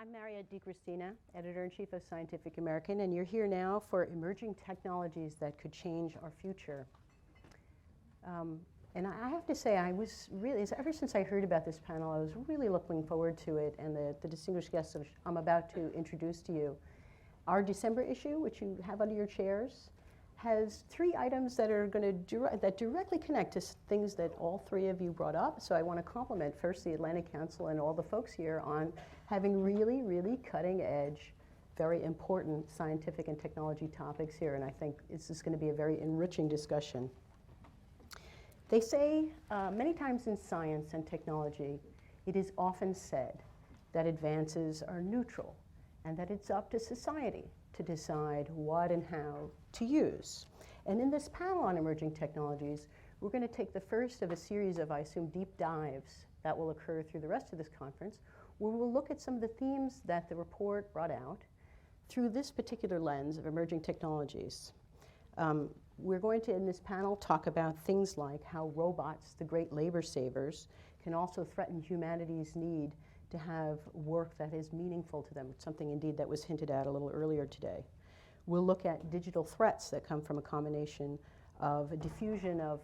I'm Mariette DiChristina, Editor-in-Chief of Scientific American, and you're here now for emerging technologies that could change our future. And I have to say, I was really, ever since I heard about this panel, I was really looking forward to it, and the distinguished guests I'm about to introduce to you. Our December issue, which you have under your chairs, has 3 items that are going to that directly connect to things that all 3 of you brought up. So I want to compliment first the Atlantic Council and all the folks here on having really, really cutting edge, very important scientific and technology topics here. And I think this is going to be a very enriching discussion. They say many times in science and technology, it is often said that advances are neutral and that it's up to society to decide what and how to use. And in this panel on emerging technologies, we're going to take the first of a series of, I assume, deep dives that will occur through the rest of this conference, where we'll look at some of the themes that the report brought out through this particular lens of emerging technologies. We're going to, in this panel, talk about things like how robots, the great labor savers, can also threaten humanity's need to have work that is meaningful to them. It's something indeed that was hinted at a little earlier today. We'll look at digital threats that come from a combination of a diffusion of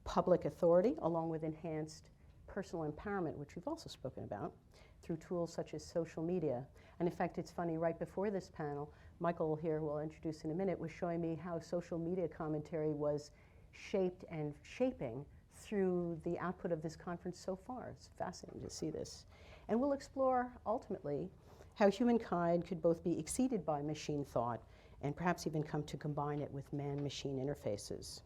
public authority along with enhanced personal empowerment, which we've also spoken about, through tools such as social media. And in fact, it's funny, right before this panel, Mikael here, who I'll introduce in a minute, was showing me how social media commentary was shaped and shaping through the output of this conference so far. It's fascinating to see this. And we'll explore, ultimately, how humankind could both be exceeded by machine thought and perhaps even come to combine it with man-machine interfaces.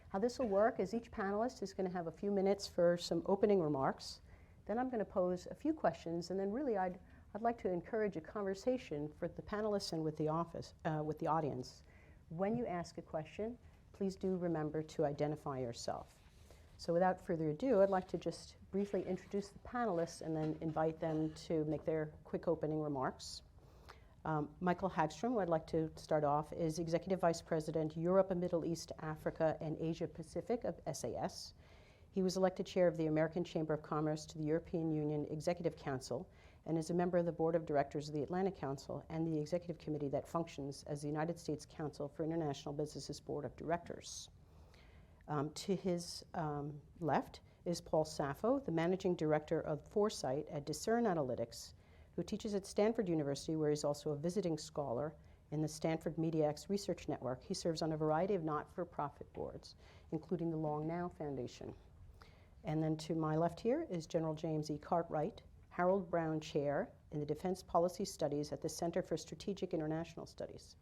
How this will work is each panelist is going to have a few minutes for some opening remarks. Then I'm going to pose a few questions, and then really I'd like to encourage a conversation for the panelists and with the audience. When you ask a question, please do remember to identify yourself. So without further ado, I'd like to just briefly introduce the panelists and then invite them to make their quick opening remarks. Mikael Hagstrom, who I'd like to start off, is Executive Vice President, Europe, Middle East, Africa, and Asia Pacific of SAS. He was elected chair of the American Chamber of Commerce to the European Union Executive Council and is a member of the Board of Directors of the Atlantic Council and the Executive Committee that functions as the United States Council for International Business's Board of Directors. To his left is Paul Saffo, the Managing Director of Foresight at Discern Analytics, who teaches at Stanford University, where he's also a visiting scholar in the Stanford MediaX Research Network. He serves on a variety of not-for-profit boards, including the Long Now Foundation. And then to my left here is General James E. Cartwright, Harold Brown Chair in the Defense Policy Studies at the Center for Strategic International Studies.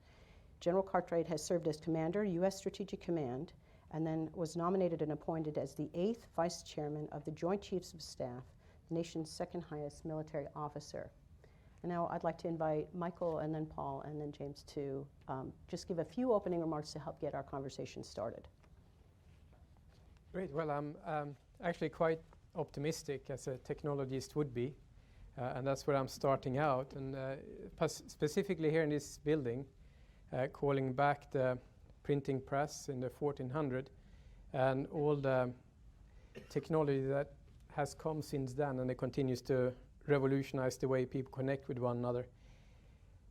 General Cartwright has served as Commander, U.S. Strategic Command, and then was nominated and appointed as the 8th Vice Chairman of the Joint Chiefs of Staff, the nation's second highest military officer. And now I'd like to invite Mikael and then Paul and then James to just give a few opening remarks to help get our conversation started. Great. Well, I'm actually quite optimistic, as a technologist would be, and that's where I'm starting out. And specifically here in this building, calling back the printing press in the 1400 and all the technology that has come since then, and it continues to revolutionize the way people connect with one another.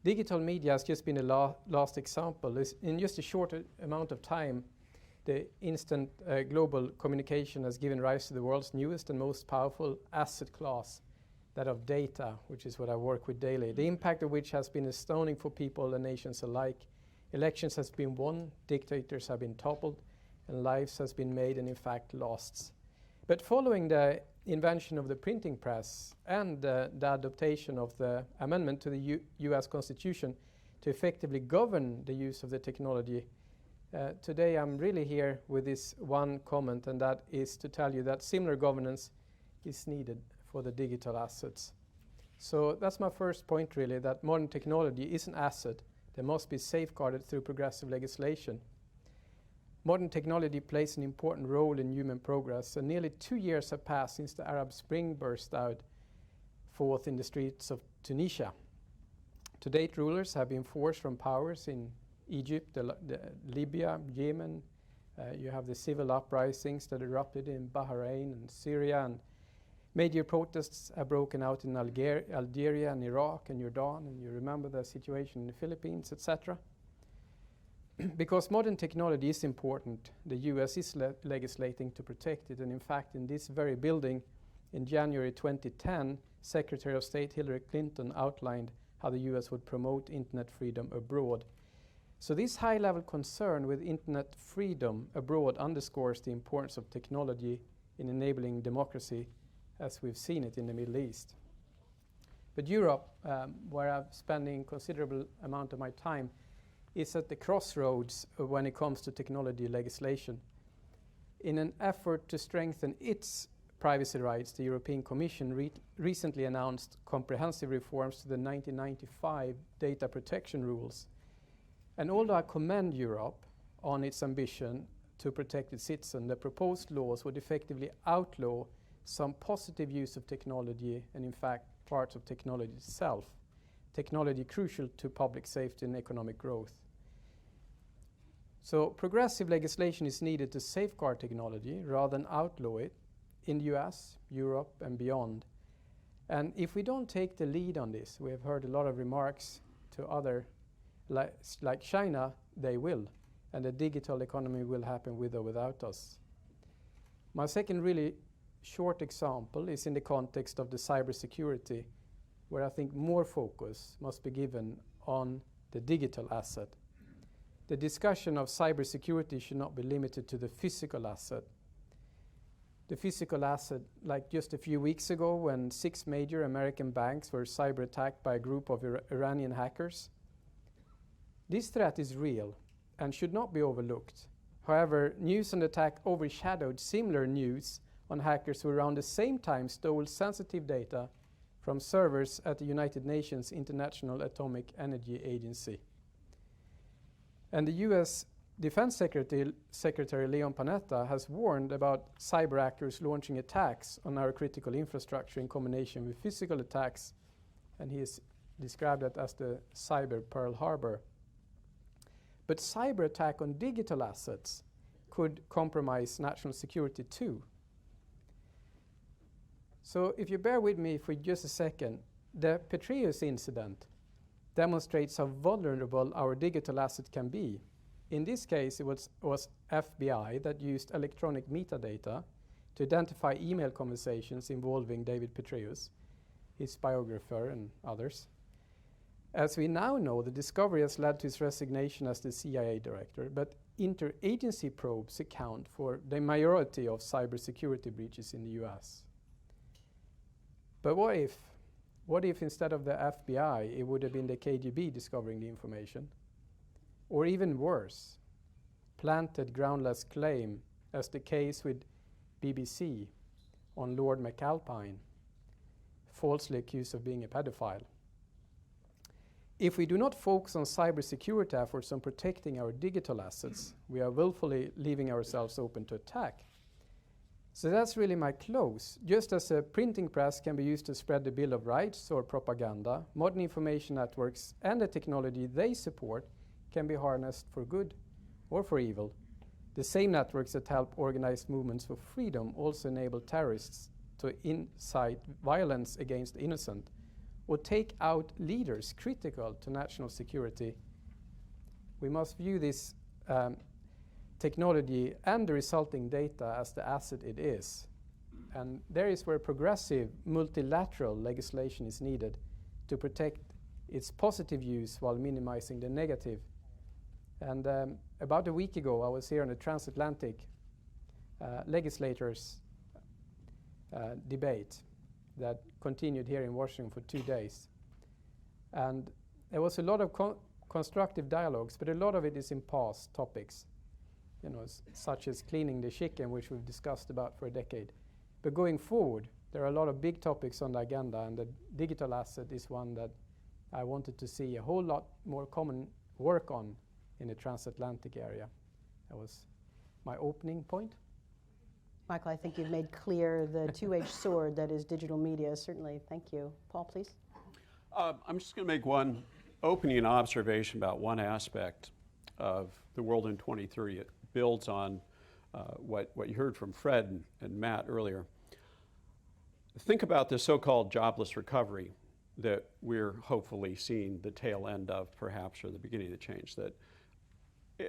Digital media has just been the last example. In just a short amount of time, the instant global communication has given rise to the world's newest and most powerful asset class, that of data, which is what I work with daily, the impact of which has been astounding for people and nations alike. Elections has been won, dictators have been toppled, and lives has been made and in fact lost. But following the invention of the printing press and the adaptation of the amendment to the US Constitution to effectively govern the use of the technology, today I'm really here with this one comment, and that is to tell you that similar governance is needed for the digital assets. So that's my first point, really, that modern technology is an asset that must be safeguarded through progressive legislation. Modern technology plays an important role in human progress, and nearly 2 years have passed since the Arab Spring burst out forth in the streets of Tunisia. To date, rulers have been forced from powers in Egypt, Libya, Yemen. You have the civil uprisings that erupted in Bahrain and Syria, and Major protests have broken out in Algeria and Iraq and Jordan, and you remember the situation in the Philippines, etc. Because modern technology is important, the US is legislating to protect it, and in fact in this very building in January 2010, Secretary of State Hillary Clinton outlined how the US would promote internet freedom abroad. So this high-level concern with internet freedom abroad underscores the importance of technology in enabling democracy as we've seen it in the Middle East. But Europe, where I'm spending considerable amount of my time, is at the crossroads when it comes to technology legislation. In an effort to strengthen its privacy rights, the European Commission recently announced comprehensive reforms to the 1995 data protection rules. And although I commend Europe on its ambition to protect its citizens, the proposed laws would effectively outlaw some positive use of technology and in fact parts of technology itself, technology crucial to public safety and economic growth. So progressive legislation is needed to safeguard technology rather than outlaw it in the US, Europe and beyond. And if we don't take the lead on this, we have heard a lot of remarks to other, like China, they will, and the digital economy will happen with or without us. My second really short example is in the context of the cybersecurity, where I think more focus must be given on the digital asset. The discussion of cybersecurity should not be limited to the physical asset. The physical asset, like just a few weeks ago when 6 major American banks were cyber attacked by a group of Iranian hackers. This threat is real and should not be overlooked. However, news on the attack overshadowed similar news on hackers who around the same time stole sensitive data from servers at the United Nations International Atomic Energy Agency. And the US Defense Secretary Leon Panetta has warned about cyber actors launching attacks on our critical infrastructure in combination with physical attacks, and he has described that as the cyber Pearl Harbor. But cyber attack on digital assets could compromise national security too. So if you bear with me for just a second, the Petraeus incident demonstrates how vulnerable our digital asset can be. In this case, it was FBI that used electronic metadata to identify email conversations involving David Petraeus, his biographer and others. As we now know, the discovery has led to his resignation as the CIA director, but interagency probes account for the majority of cybersecurity breaches in the US. But what if instead of the FBI, it would have been the KGB discovering the information? Or even worse, planted groundless claim, as the case with BBC on Lord McAlpine, falsely accused of being a pedophile. If we do not focus on cybersecurity efforts on protecting our digital assets, we are willfully leaving ourselves open to attack. So that's really my close. Just as a printing press can be used to spread the Bill of Rights or propaganda, modern information networks and the technology they support can be harnessed for good or for evil. The same networks that help organize movements for freedom also enable terrorists to incite violence against the innocent or take out leaders critical to national security. We must view this technology and the resulting data as the asset it is. And there is where progressive multilateral legislation is needed to protect its positive use while minimizing the negative. And about a week ago, I was here on a transatlantic legislators debate that continued here in Washington for 2 days. And there was a lot of constructive dialogues, but a lot of it is in past topics, you know, such as cleaning the chicken, which we've discussed about for a decade. But going forward, there are a lot of big topics on the agenda, and the digital asset is one that I wanted to see a whole lot more common work on in the transatlantic area. That was my opening point. Michael, I think you've made clear the two-edged sword that is digital media, certainly. Thank you. Paul, please. I'm just going to make one opening observation about one aspect of the world in 23. It builds on what you heard from Fred and Matt earlier. think about the so-called jobless recovery that we're hopefully seeing the tail end of, perhaps, or the beginning of the change, that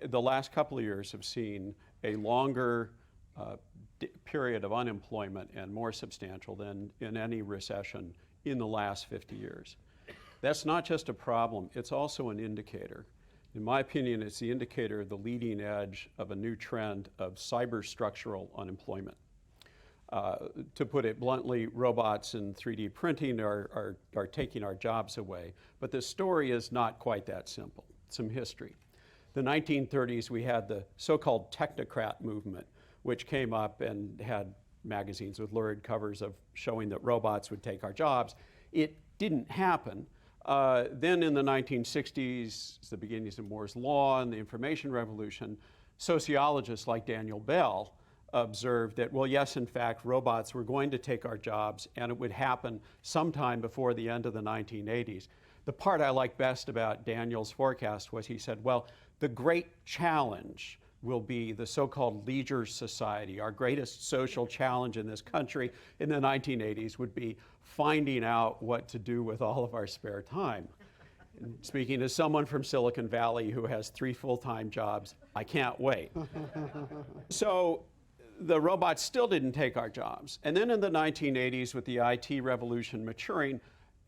the last couple of years have seen a longer period of unemployment and more substantial than in any recession in the last 50 years. That's not just a problem, it's also an indicator. In my opinion, it's the indicator of the leading edge of a new trend of cyber-structural unemployment. To put it bluntly, robots and 3D printing are taking our jobs away. But the story is not quite that simple. Some history. The 1930s, we had the so-called technocrat movement, which came up and had magazines with lurid covers of showing that robots would take our jobs. It didn't happen. Then in the 1960s, the beginnings of Moore's Law and the information revolution, sociologists like Daniel Bell observed that, well, yes, in fact, robots were going to take our jobs, and it would happen sometime before the end of the 1980s. The part I like best about Daniel's forecast was he said, well, the great challenge will be the so-called leisure society. Our greatest social challenge in this country in the 1980s would be finding out what to do with all of our spare time. And speaking as someone from Silicon Valley who has 3 full-time jobs, I can't wait. So the robots still didn't take our jobs. And then in the 1980s, with the IT revolution maturing,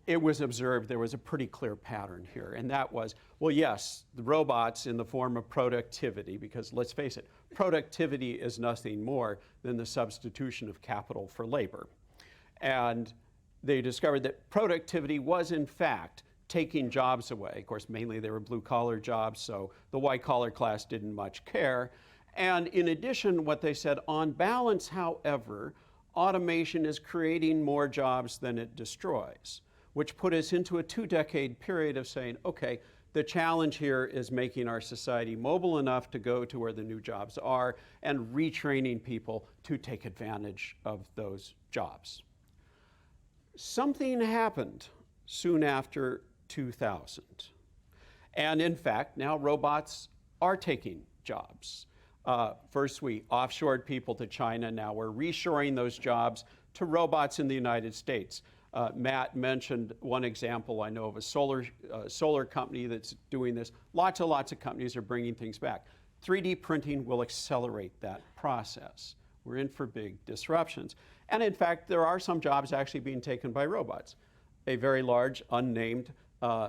it was observed there was a pretty clear pattern here. And that was, well, yes, the robots in the form of productivity, because let's face it, productivity is nothing more than the substitution of capital for labor. And they discovered that productivity was, in fact, taking jobs away. Of course, mainly they were blue-collar jobs, so the white-collar class didn't much care. And in addition, what they said, on balance, however, automation is creating more jobs than it destroys, which put us into a 2-decade period of saying, okay, the challenge here is making our society mobile enough to go to where the new jobs are and retraining people to take advantage of those jobs. Something happened soon after 2000. And in fact, now robots are taking jobs. First, we offshored people to China. Now we're reshoring those jobs to robots in the United States. Matt mentioned one example I know of a solar company that's doing this. Lots of companies are bringing things back. 3D printing will accelerate that process. We're in for big disruptions. And in fact, there are some jobs actually being taken by robots. A very large, unnamed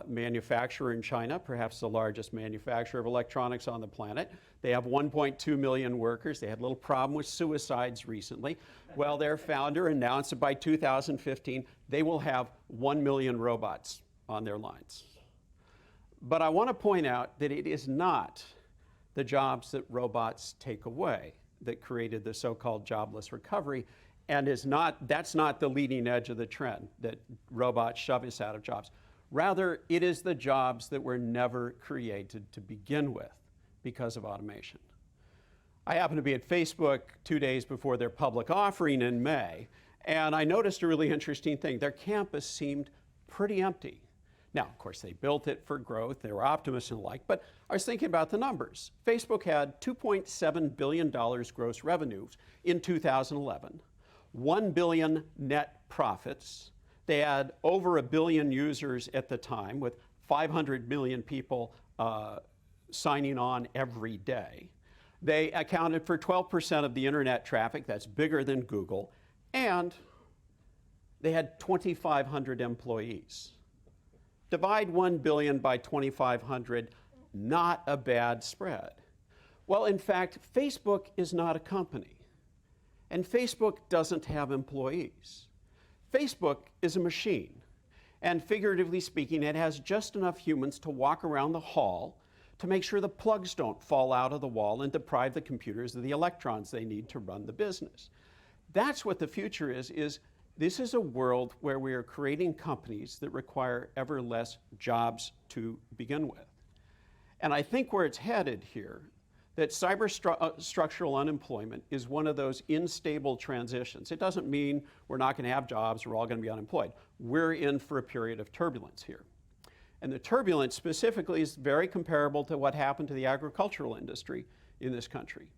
manufacturer in China, perhaps the largest manufacturer of electronics on the planet. They have 1.2 million workers. They had a little problem with suicides recently. Well, their founder announced that by 2015, they will have 1 million robots on their lines. But I want to point out that it is not the jobs that robots take away that created the so-called jobless recovery, and that's not the leading edge of the trend, that robots shove us out of jobs. Rather, it is the jobs that were never created to begin with because of automation. I happened to be at Facebook 2 days before their public offering in May, and I noticed a really interesting thing. Their campus seemed pretty empty. Now, of course, they built it for growth. They were optimists and the like, but I was thinking about the numbers. Facebook had $2.7 billion gross revenues in 2011, 1 billion net profits. They had over 1 billion users at the time, with 500 million people signing on every day. They accounted for 12% of the internet traffic. That's bigger than Google. And they had 2,500 employees. Divide 1 billion by 2,500, not a bad spread. Well, in fact, Facebook is not a company. And Facebook doesn't have employees. Facebook is a machine. And figuratively speaking, it has just enough humans to walk around the hall to make sure the plugs don't fall out of the wall and deprive the computers of the electrons they need to run the business. That's what the future is this is a world where we are creating companies that require ever less jobs to begin with. And I think where it's headed here, that structural unemployment is one of those unstable transitions. It doesn't mean we're not going to have jobs, we're all going to be unemployed. We're in for a period of turbulence here. And the turbulence specifically is very comparable to what happened to the agricultural industry in this country.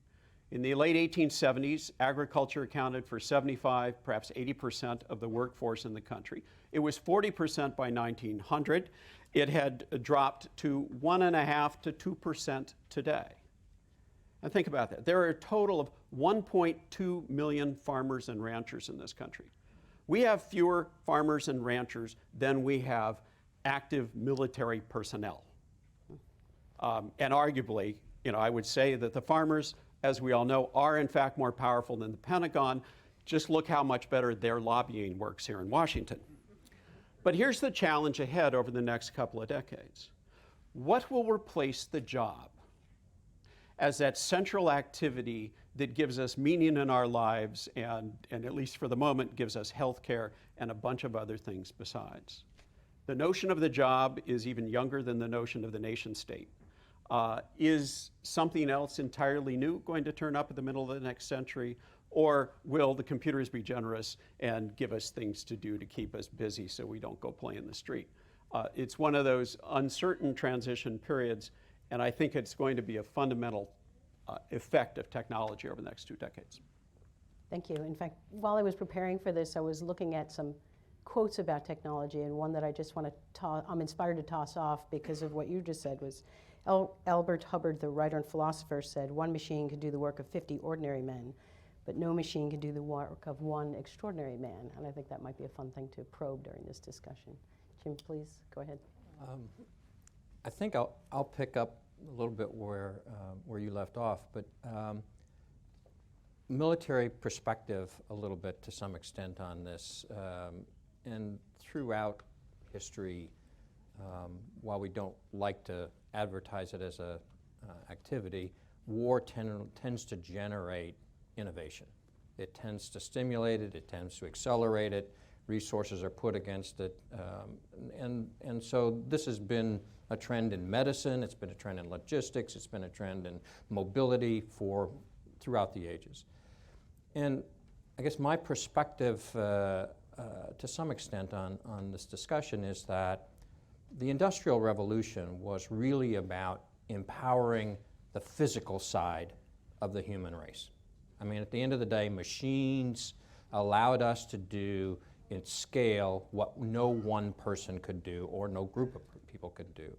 In the late 1870s, agriculture accounted for 75, perhaps 80% of the workforce in the country. It was 40% by 1900. It had dropped to 1.5% to 2% today. And think about that. There are a total of 1.2 million farmers and ranchers in this country. We have fewer farmers and ranchers than we have active military personnel. And arguably, I would say that the farmers, as we all know, are in fact more powerful than the Pentagon. Just look how much better their lobbying works here in Washington. But here's the challenge ahead over the next couple of decades. What will replace the job as that central activity that gives us meaning in our lives and at least for the moment, gives us health care and a bunch of other things besides? The notion of the job is even younger than the notion of the nation state. Is something else entirely new going to turn up in the middle of the next century? Or will the computers be generous and give us things to do to keep us busy so we don't go play in the street? It's one of those uncertain transition periods, and I think it's going to be a fundamental effect of technology over the next 2 decades. Thank you. In fact, while I was preparing for this, I was looking at some quotes about technology, and one that I just want to I'm inspired to toss off because of what you just said was Albert Hubbard, the writer and philosopher, said, "One machine can do the work of 50 ordinary men, but no machine can do the work of one extraordinary man." And I think that might be a fun thing to probe during this discussion. Jim, please, go ahead. I think I'll pick up a little bit where you left off, but military perspective a little bit to some extent on this. And throughout history, while we don't like to advertise it as a activity, war tends to generate innovation. It tends to stimulate it, it tends to accelerate it, resources are put against it, and so this has been a trend in medicine, it's been a trend in logistics, it's been a trend in mobility throughout the ages. And I guess my perspective to some extent on this discussion is that the Industrial Revolution was really about empowering the physical side of the human race. I mean, at the end of the day, machines allowed us to do in scale what no one person could do or no group of people could do.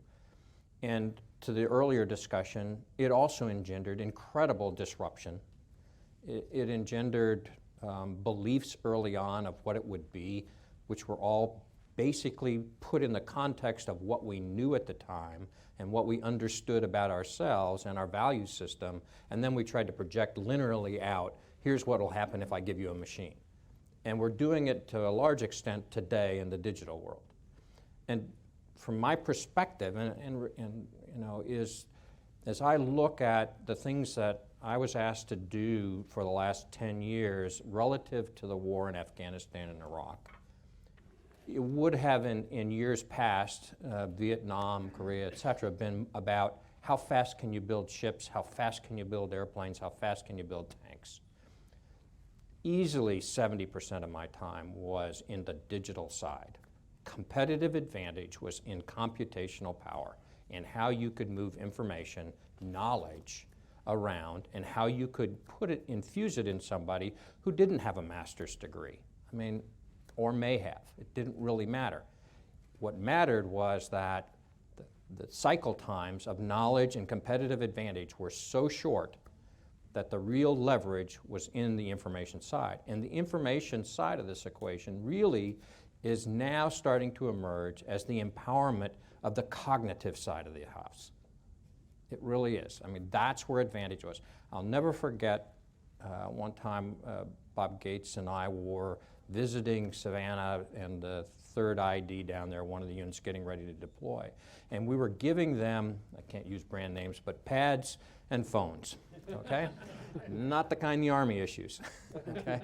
And to the earlier discussion, it also engendered incredible disruption. It engendered beliefs early on of what it would be, which were all basically put in the context of what we knew at the time and what we understood about ourselves and our value system, and then we tried to project linearly out, here's what will happen if I give you a machine. And we're doing it to a large extent today in the digital world. And from my perspective, is as I look at the things that I was asked to do for the last 10 years relative to the war in Afghanistan and Iraq, it would have in years past, Vietnam, Korea, et cetera, been about how fast can you build ships, how fast can you build airplanes, how fast can you build tanks. Easily 70% of my time was in the digital side. Competitive advantage was in computational power and how you could move information, knowledge around, and how you could infuse it in somebody who didn't have a master's degree. I mean, or may have. It didn't really matter. What mattered was that the cycle times of knowledge and competitive advantage were so short that the real leverage was in the information side. And the information side of this equation really is now starting to emerge as the empowerment of the cognitive side of the house. It really is. I mean, that's where advantage was. I'll never forget one time Bob Gates and I were visiting Savannah and the 3rd ID down there, one of the units getting ready to deploy. And we were giving them, I can't use brand names, but pads and phones, okay? Not the kind the Army issues, okay?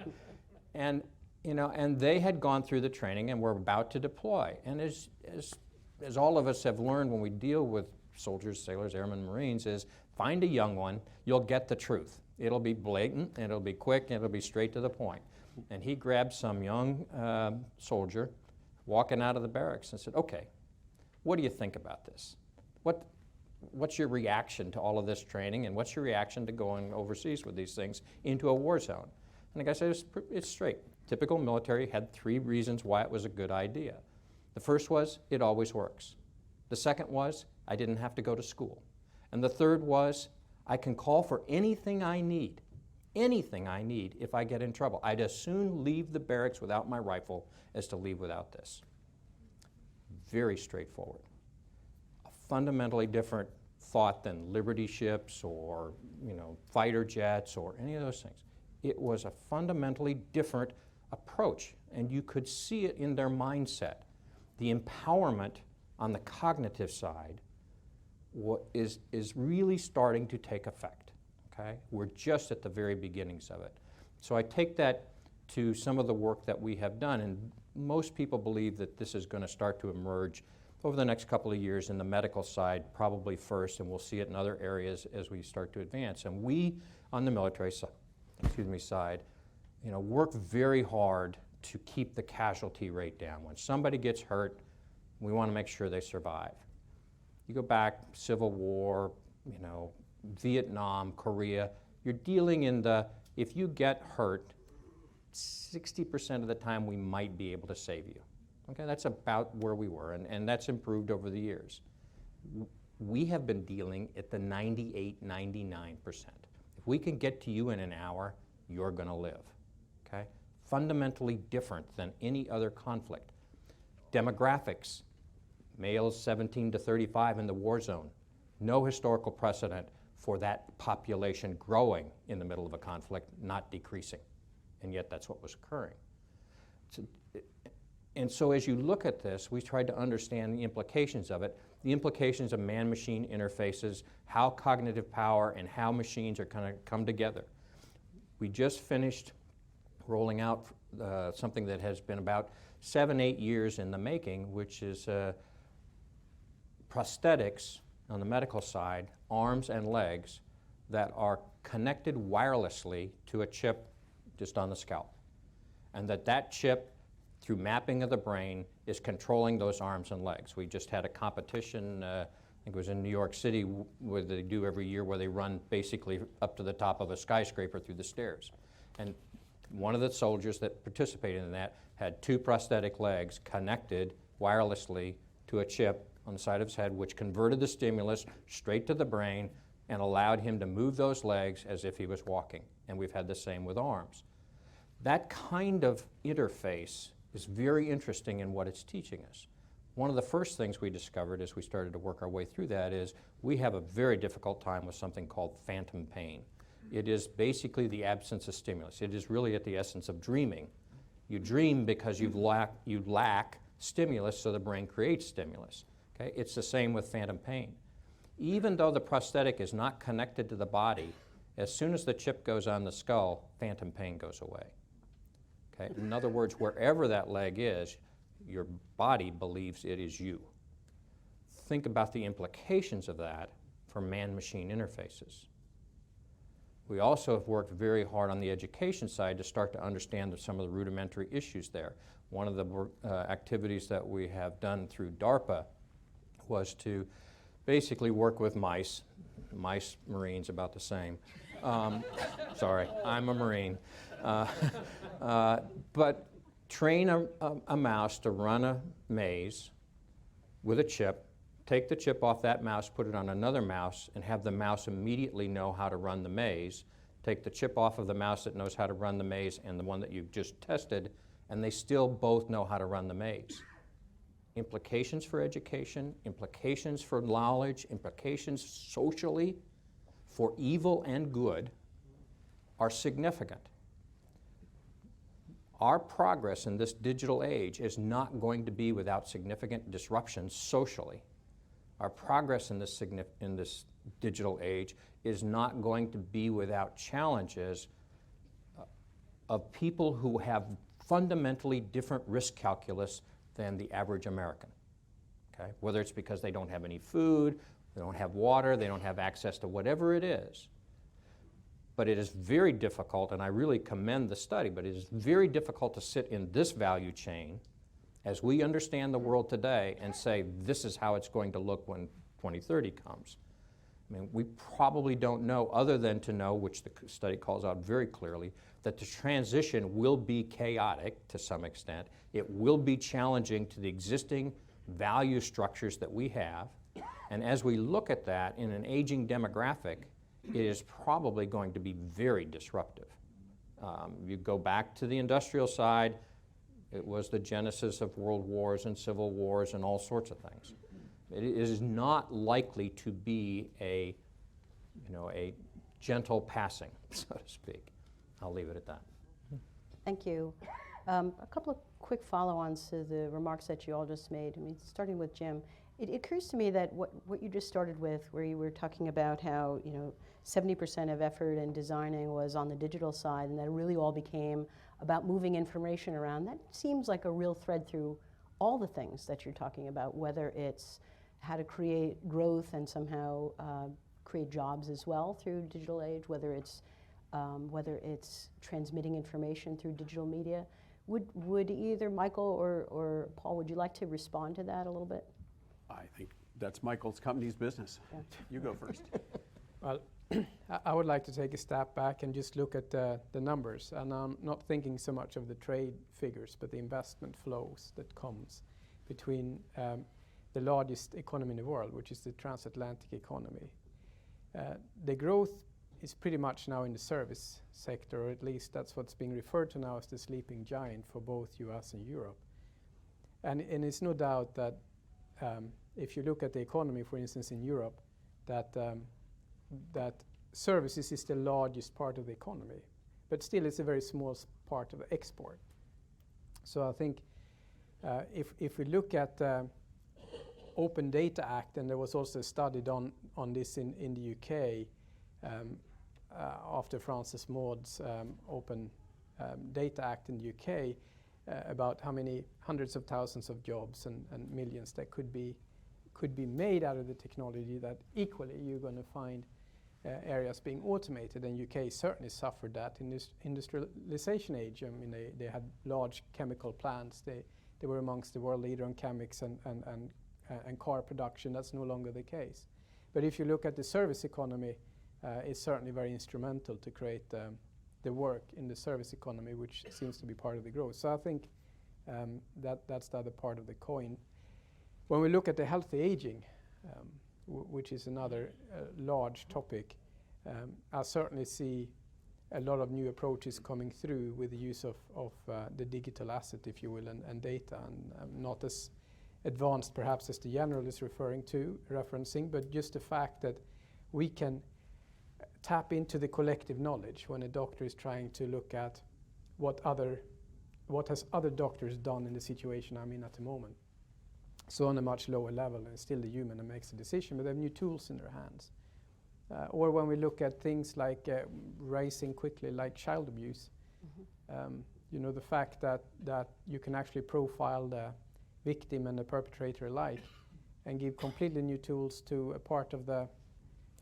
And, and they had gone through the training and were about to deploy. And as all of us have learned when we deal with soldiers, sailors, airmen, Marines, is find a young one, you'll get the truth. It'll be blatant, and it'll be quick, and it'll be straight to the point. And he grabbed some young soldier walking out of the barracks and said, okay, what do you think about this? what's your reaction to all of this training, and what's your reaction to going overseas with these things into a war zone? And the guy said, it's straight. Typical military had 3 reasons why it was a good idea. The first was, it always works. The second was, I didn't have to go to school. And the third was, I can call for anything I need if I get in trouble. I'd as soon leave the barracks without my rifle as to leave without this. Very straightforward. A fundamentally different thought than Liberty ships or, fighter jets or any of those things. It was a fundamentally different approach, and you could see it in their mindset. The empowerment on the cognitive side is really starting to take effect. Okay? We're just at the very beginnings of it. So I take that to some of the work that we have done, and most people believe that this is going to start to emerge over the next couple of years in the medical side, probably first, and we'll see it in other areas as we start to advance. And we, on the military side, work very hard to keep the casualty rate down. When somebody gets hurt, we want to make sure they survive. You go back, Civil War, Vietnam, Korea, you're dealing in if you get hurt, 60% of the time we might be able to save you. Okay, that's about where we were, and that's improved over the years. We have been dealing at the 98, 99%. If we can get to you in an hour, you're going to live. Okay? Fundamentally different than any other conflict. Demographics, males 17 to 35 in the war zone. No historical precedent for that population growing in the middle of a conflict, not decreasing. And yet that's what was occurring. And so as you look at this, we tried to understand the implications of it, the implications of man-machine interfaces, how cognitive power and how machines are going to come together. We just finished rolling out something that has been about 7-8 years in the making, which is prosthetics on the medical side, arms and legs, that are connected wirelessly to a chip just on the scalp. And that chip, through mapping of the brain, is controlling those arms and legs. We just had a competition, I think it was in New York City, where they do every year, where they run basically up to the top of a skyscraper through the stairs. And one of the soldiers that participated in that had 2 prosthetic legs connected wirelessly to a chip on the side of his head, which converted the stimulus straight to the brain and allowed him to move those legs as if he was walking. And we've had the same with arms. That kind of interface is very interesting in what it's teaching us. One of the first things we discovered as we started to work our way through that is we have a very difficult time with something called phantom pain. It is basically the absence of stimulus. It is really at the essence of dreaming. You dream because you lack stimulus, so the brain creates stimulus. Okay? It's the same with phantom pain. Even though the prosthetic is not connected to the body, as soon as the chip goes on the skull, phantom pain goes away. Okay? In other words, wherever that leg is, your body believes it is you. Think about the implications of that for man-machine interfaces. We also have worked very hard on the education side to start to understand some of the rudimentary issues there. One of the activities that we have done through DARPA was to basically work with mice, Marines, about the same. Sorry, I'm a Marine. But train a mouse to run a maze with a chip, take the chip off that mouse, put it on another mouse, and have the mouse immediately know how to run the maze. Take the chip off of the mouse that knows how to run the maze and the one that you've just tested, and they still both know how to run the maze. Implications for education, implications for knowledge, implications socially for evil and good are significant. Our progress in this digital age is not going to be without significant disruptions socially. Our progress in this digital age is not going to be without challenges of people who have fundamentally different risk calculus than the average American. Okay? Whether it's because they don't have any food, they don't have water, they don't have access to whatever it is. But it is very difficult, and I really commend the study, but it is very difficult to sit in this value chain as we understand the world today and say this is how it's going to look when 2030 comes. I mean, we probably don't know, other than to know, which the study calls out very clearly, that the transition will be chaotic to some extent. It will be challenging to the existing value structures that we have. And as we look at that in an aging demographic, it is probably going to be very disruptive. You go back to the industrial side, it was the genesis of world wars and civil wars and all sorts of things. It is not likely to be a gentle passing, so to speak. I'll leave it at that. Thank you. A couple of quick follow-ons to the remarks that you all just made. I mean, starting with Jim, it occurs to me that what you just started with, where you were talking about how 70% of effort in designing was on the digital side, and that it really all became about moving information around. That seems like a real thread through all the things that you're talking about, whether it's how to create growth and somehow create jobs as well through digital age, whether it's transmitting information through digital media. Would either Michael or Paul, would you like to respond to that a little bit? I think that's Michael's company's business. Yeah. You go first. Well, I would like to take a step back and just look at the numbers. And I'm not thinking so much of the trade figures, but the investment flows that comes between the largest economy in the world, which is the transatlantic economy. The growth is pretty much now in the service sector, or at least that's what's being referred to now as the sleeping giant for both US and Europe. And it's no doubt that if you look at the economy, for instance, in Europe, that services is the largest part of the economy, but still it's a very small part of the export. So I think if we look at Open Data Act, and there was also a study done on this in the UK after Francis Maude's Open Data Act in the UK, about how many hundreds of thousands of jobs and millions that could be made out of the technology, that equally you're going to find areas being automated, and UK certainly suffered that in this industrialization age. I mean, they had large chemical plants. They were amongst the world leader on chemics and car production. That's no longer the case. But if you look at the service economy, it's certainly very instrumental to create the work in the service economy, which seems to be part of the growth. So I think that's the other part of the coin. When we look at the healthy aging, which is another large topic, I certainly see a lot of new approaches coming through with the use of the digital asset, if you will, and data, and not as advanced perhaps as the general is referencing, but just the fact that we can tap into the collective knowledge when a doctor is trying to look at what has other doctors done in the situation I'm in at the moment. So on a much lower level, and it's still the human that makes the decision, but they have new tools in their hands. Or when we look at things like rising quickly, like child abuse, the fact that you can actually profile the victim and the perpetrator alike and give completely new tools to a part of the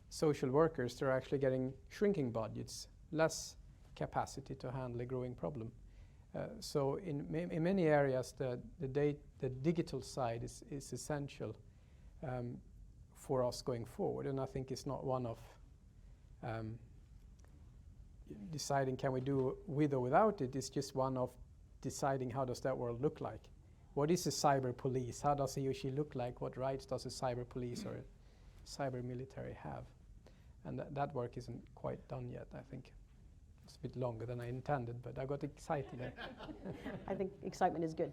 social workers that are actually getting shrinking budgets, less capacity to handle a growing problem. So in many areas, the digital side is essential for us going forward, and I think it's not one of deciding can we do with or without it. It's just one of deciding how does that world look like. What is a cyber police? How does he or she look like? What rights does a cyber police or a cyber military have? And that work isn't quite done yet, I think. It's a bit longer than I intended, but I got excited there. I think excitement is good.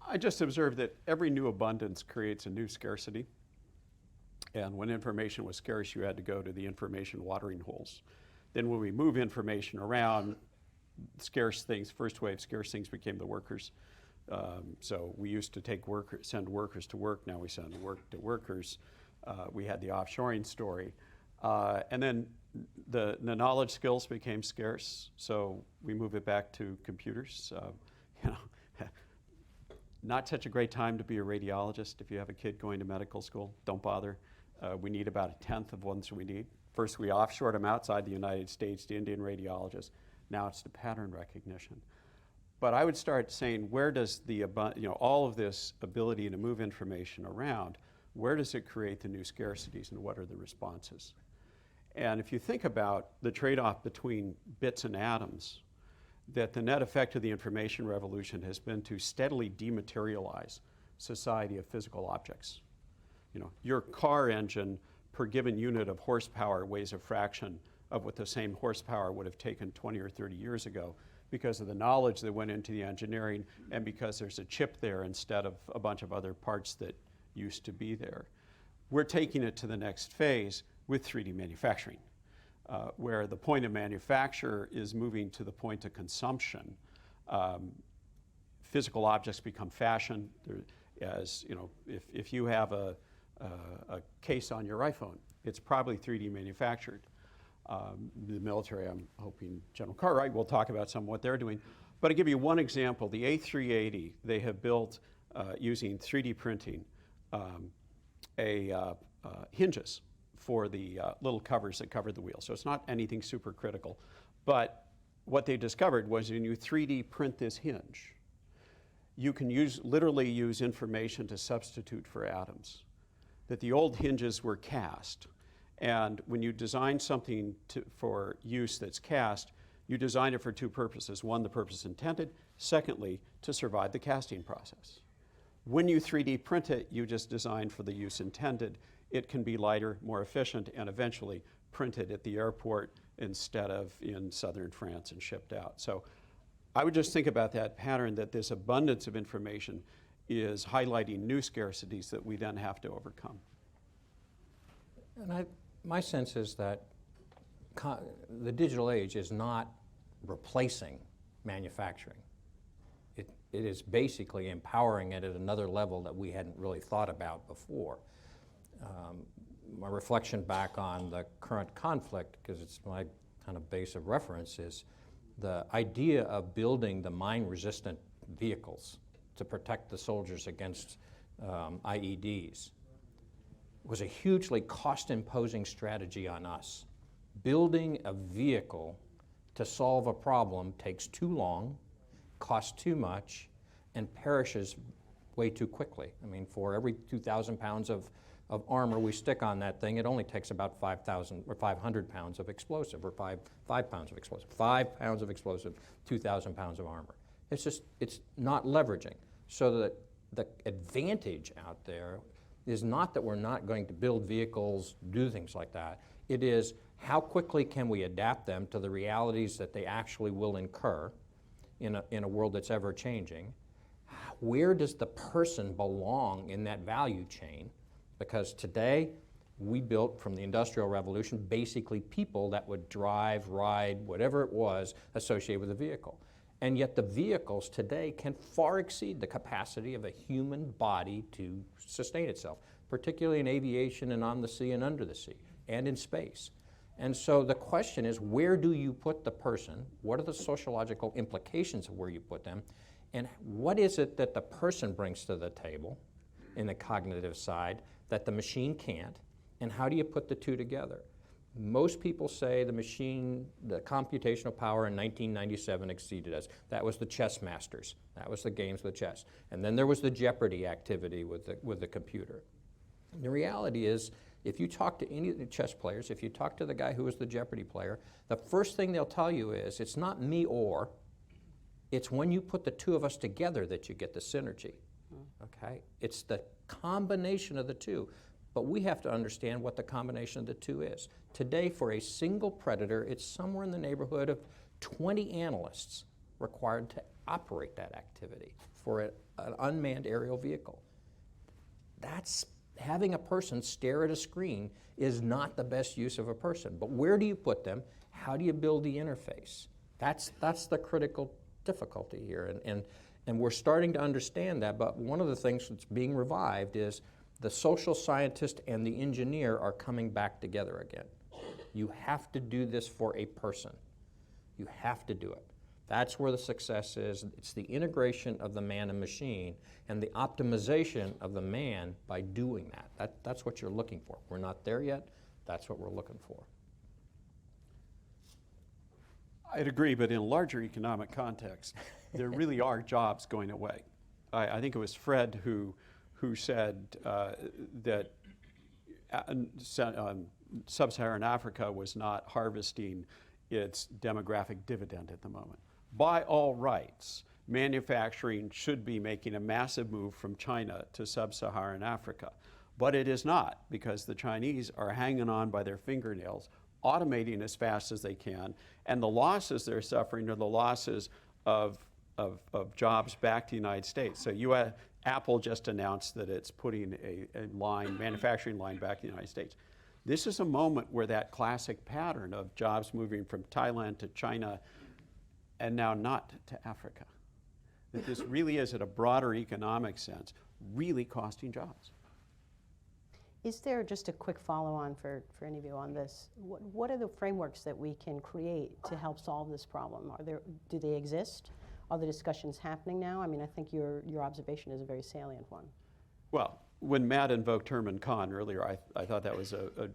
I just observed that every new abundance creates a new scarcity. And when information was scarce, you had to go to the information watering holes. Then when we move information around, scarce things, first wave scarce things became the workers. So we used to send workers to work, now we send work to workers. We had the offshoring story. And then the knowledge skills became scarce, so we move it back to computers. Not such a great time to be a radiologist if you have a kid going to medical school. Don't bother. We need about 1/10 of ones we need. First, we offshored them outside the United States to Indian radiologists. Now it's the pattern recognition. But I would start saying, where does all of this ability to move information around, where does it create the new scarcities and what are the responses? And if you think about the trade-off between bits and atoms, that the net effect of the information revolution has been to steadily dematerialize society of physical objects. You know, your car engine per given unit of horsepower weighs a fraction of what the same horsepower would have taken 20 or 30 years ago because of the knowledge that went into the engineering and because there's a chip there instead of a bunch of other parts that used to be there. We're taking it to the next phase with 3D manufacturing, where the point of manufacture is moving to the point of consumption. Physical objects become fashion. As you know, if you have a case on your iPhone, it's probably 3D manufactured. The military, I'm hoping General Cartwright will talk about some of what they're doing. But to give you one example, the A380, they have built using 3D printing hinges for the little covers that cover the wheel. So it's not anything super critical. But what they discovered was when you 3D print this hinge, you can literally use information to substitute for atoms. That the old hinges were cast. And when you design something for use that's cast, you design it for two purposes. One, the purpose intended. Secondly, to survive the casting process. When you 3D print it, you just design for the use intended. It can be lighter, more efficient, and eventually printed at the airport instead of in southern France and shipped out. So I would just think about that pattern, that this abundance of information is highlighting new scarcities that we then have to overcome. And my sense is that the digital age is not replacing manufacturing. It is basically empowering it at another level that we hadn't really thought about before. My reflection back on the current conflict, because it's my kind of base of reference, is the idea of building the mine-resistant vehicles to protect the soldiers against IEDs was a hugely cost-imposing strategy on us. Building a vehicle to solve a problem takes too long, costs too much, and perishes way too quickly. I mean, for every 2,000 pounds of armor we stick on that thing, it only takes about 5,000 or 500 pounds of explosive, or 5 pounds of explosive. 5 pounds of explosive, 2,000 pounds of armor. It's not leveraging. So that the advantage out there is not that we're not going to build vehicles, do things like that. It is how quickly can we adapt them to the realities that they actually will incur in a world that's ever changing. Where does the person belong in that value chain? Because today, we built from the Industrial Revolution basically people that would drive, ride, whatever it was associated with a vehicle. And yet the vehicles today can far exceed the capacity of a human body to sustain itself, particularly in aviation and on the sea and under the sea and in space. And so the question is, where do you put the person? What are the sociological implications of where you put them? And what is it that the person brings to the table in the cognitive side that the machine can't? And how do you put the two together? Most people say the computational power in 1997 exceeded us. That was the chess masters. That was the games with chess. And then there was the Jeopardy activity with the computer. And the reality is, if you talk to any of the chess players, if you talk to the guy who was the Jeopardy player, the first thing they'll tell you is, it's not me or, it's when you put the two of us together that you get the synergy, okay? It's the combination of the two. But we have to understand what the combination of the two is. Today, for a single predator, it's somewhere in the neighborhood of 20 analysts required to operate that activity for an unmanned aerial vehicle. That's having a person stare at a screen is not the best use of a person. But where do you put them? How do you build the interface? That's the critical difficulty here. And we're starting to understand that, but one of the things that's being revived is the social scientist and the engineer are coming back together again. You have to do this for a person. You have to do it. That's where the success is. It's the integration of the man and machine and the optimization of the man by doing that. That's what you're looking for. We're not there yet. That's what we're looking for. I'd agree, but in a larger economic context, there really are jobs going away. I think it was Fred who who said that sub-Saharan Africa was not harvesting its demographic dividend at the moment. By all rights, manufacturing should be making a massive move from China to sub-Saharan Africa. But it is not, because the Chinese are hanging on by their fingernails, automating as fast as they can, and the losses they're suffering are the losses of jobs back to the United States. So Apple just announced that it's putting a manufacturing line back in the United States. This is a moment where that classic pattern of jobs moving from Thailand to China and now not to Africa, that this really is, at a broader economic sense, really costing jobs. Is there just a quick follow-on for any of you on this? What are the frameworks that we can create to help solve this problem? Do they exist? Are the discussions happening now? I mean, I think your observation is a very salient one. Well, when Matt invoked Herman Kahn earlier, I thought that was a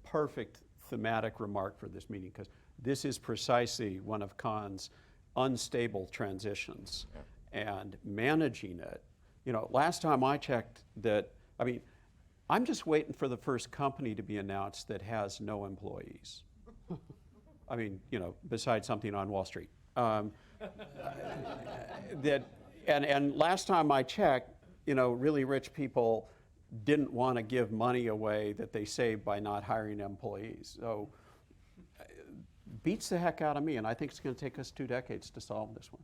perfect thematic remark for this meeting, because this is precisely one of Kahn's unstable transitions, and managing it. You know, last time I checked I'm just waiting for the first company to be announced that has no employees. I mean, you know, besides something on Wall Street. And last time I checked, you know, really rich people didn't want to give money away that they saved by not hiring employees. So beats the heck out of me, and I think it's going to take us 2 decades to solve this one.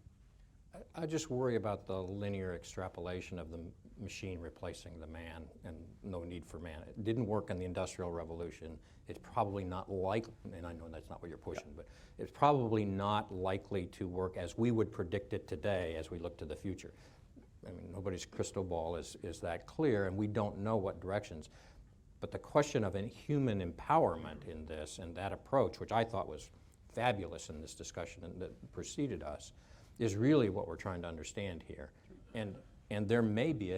I just worry about the linear extrapolation of the machine replacing the man, and no need for man. It didn't work in the Industrial Revolution. It's probably not likely, and I know that's not what you're pushing, but it's probably not likely to work as we would predict it today as we look to the future. I mean, nobody's crystal ball is that clear, and we don't know what directions. But the question of human empowerment in this, and that approach, which I thought was fabulous in this discussion and that preceded us, is really what we're trying to understand here. And there may be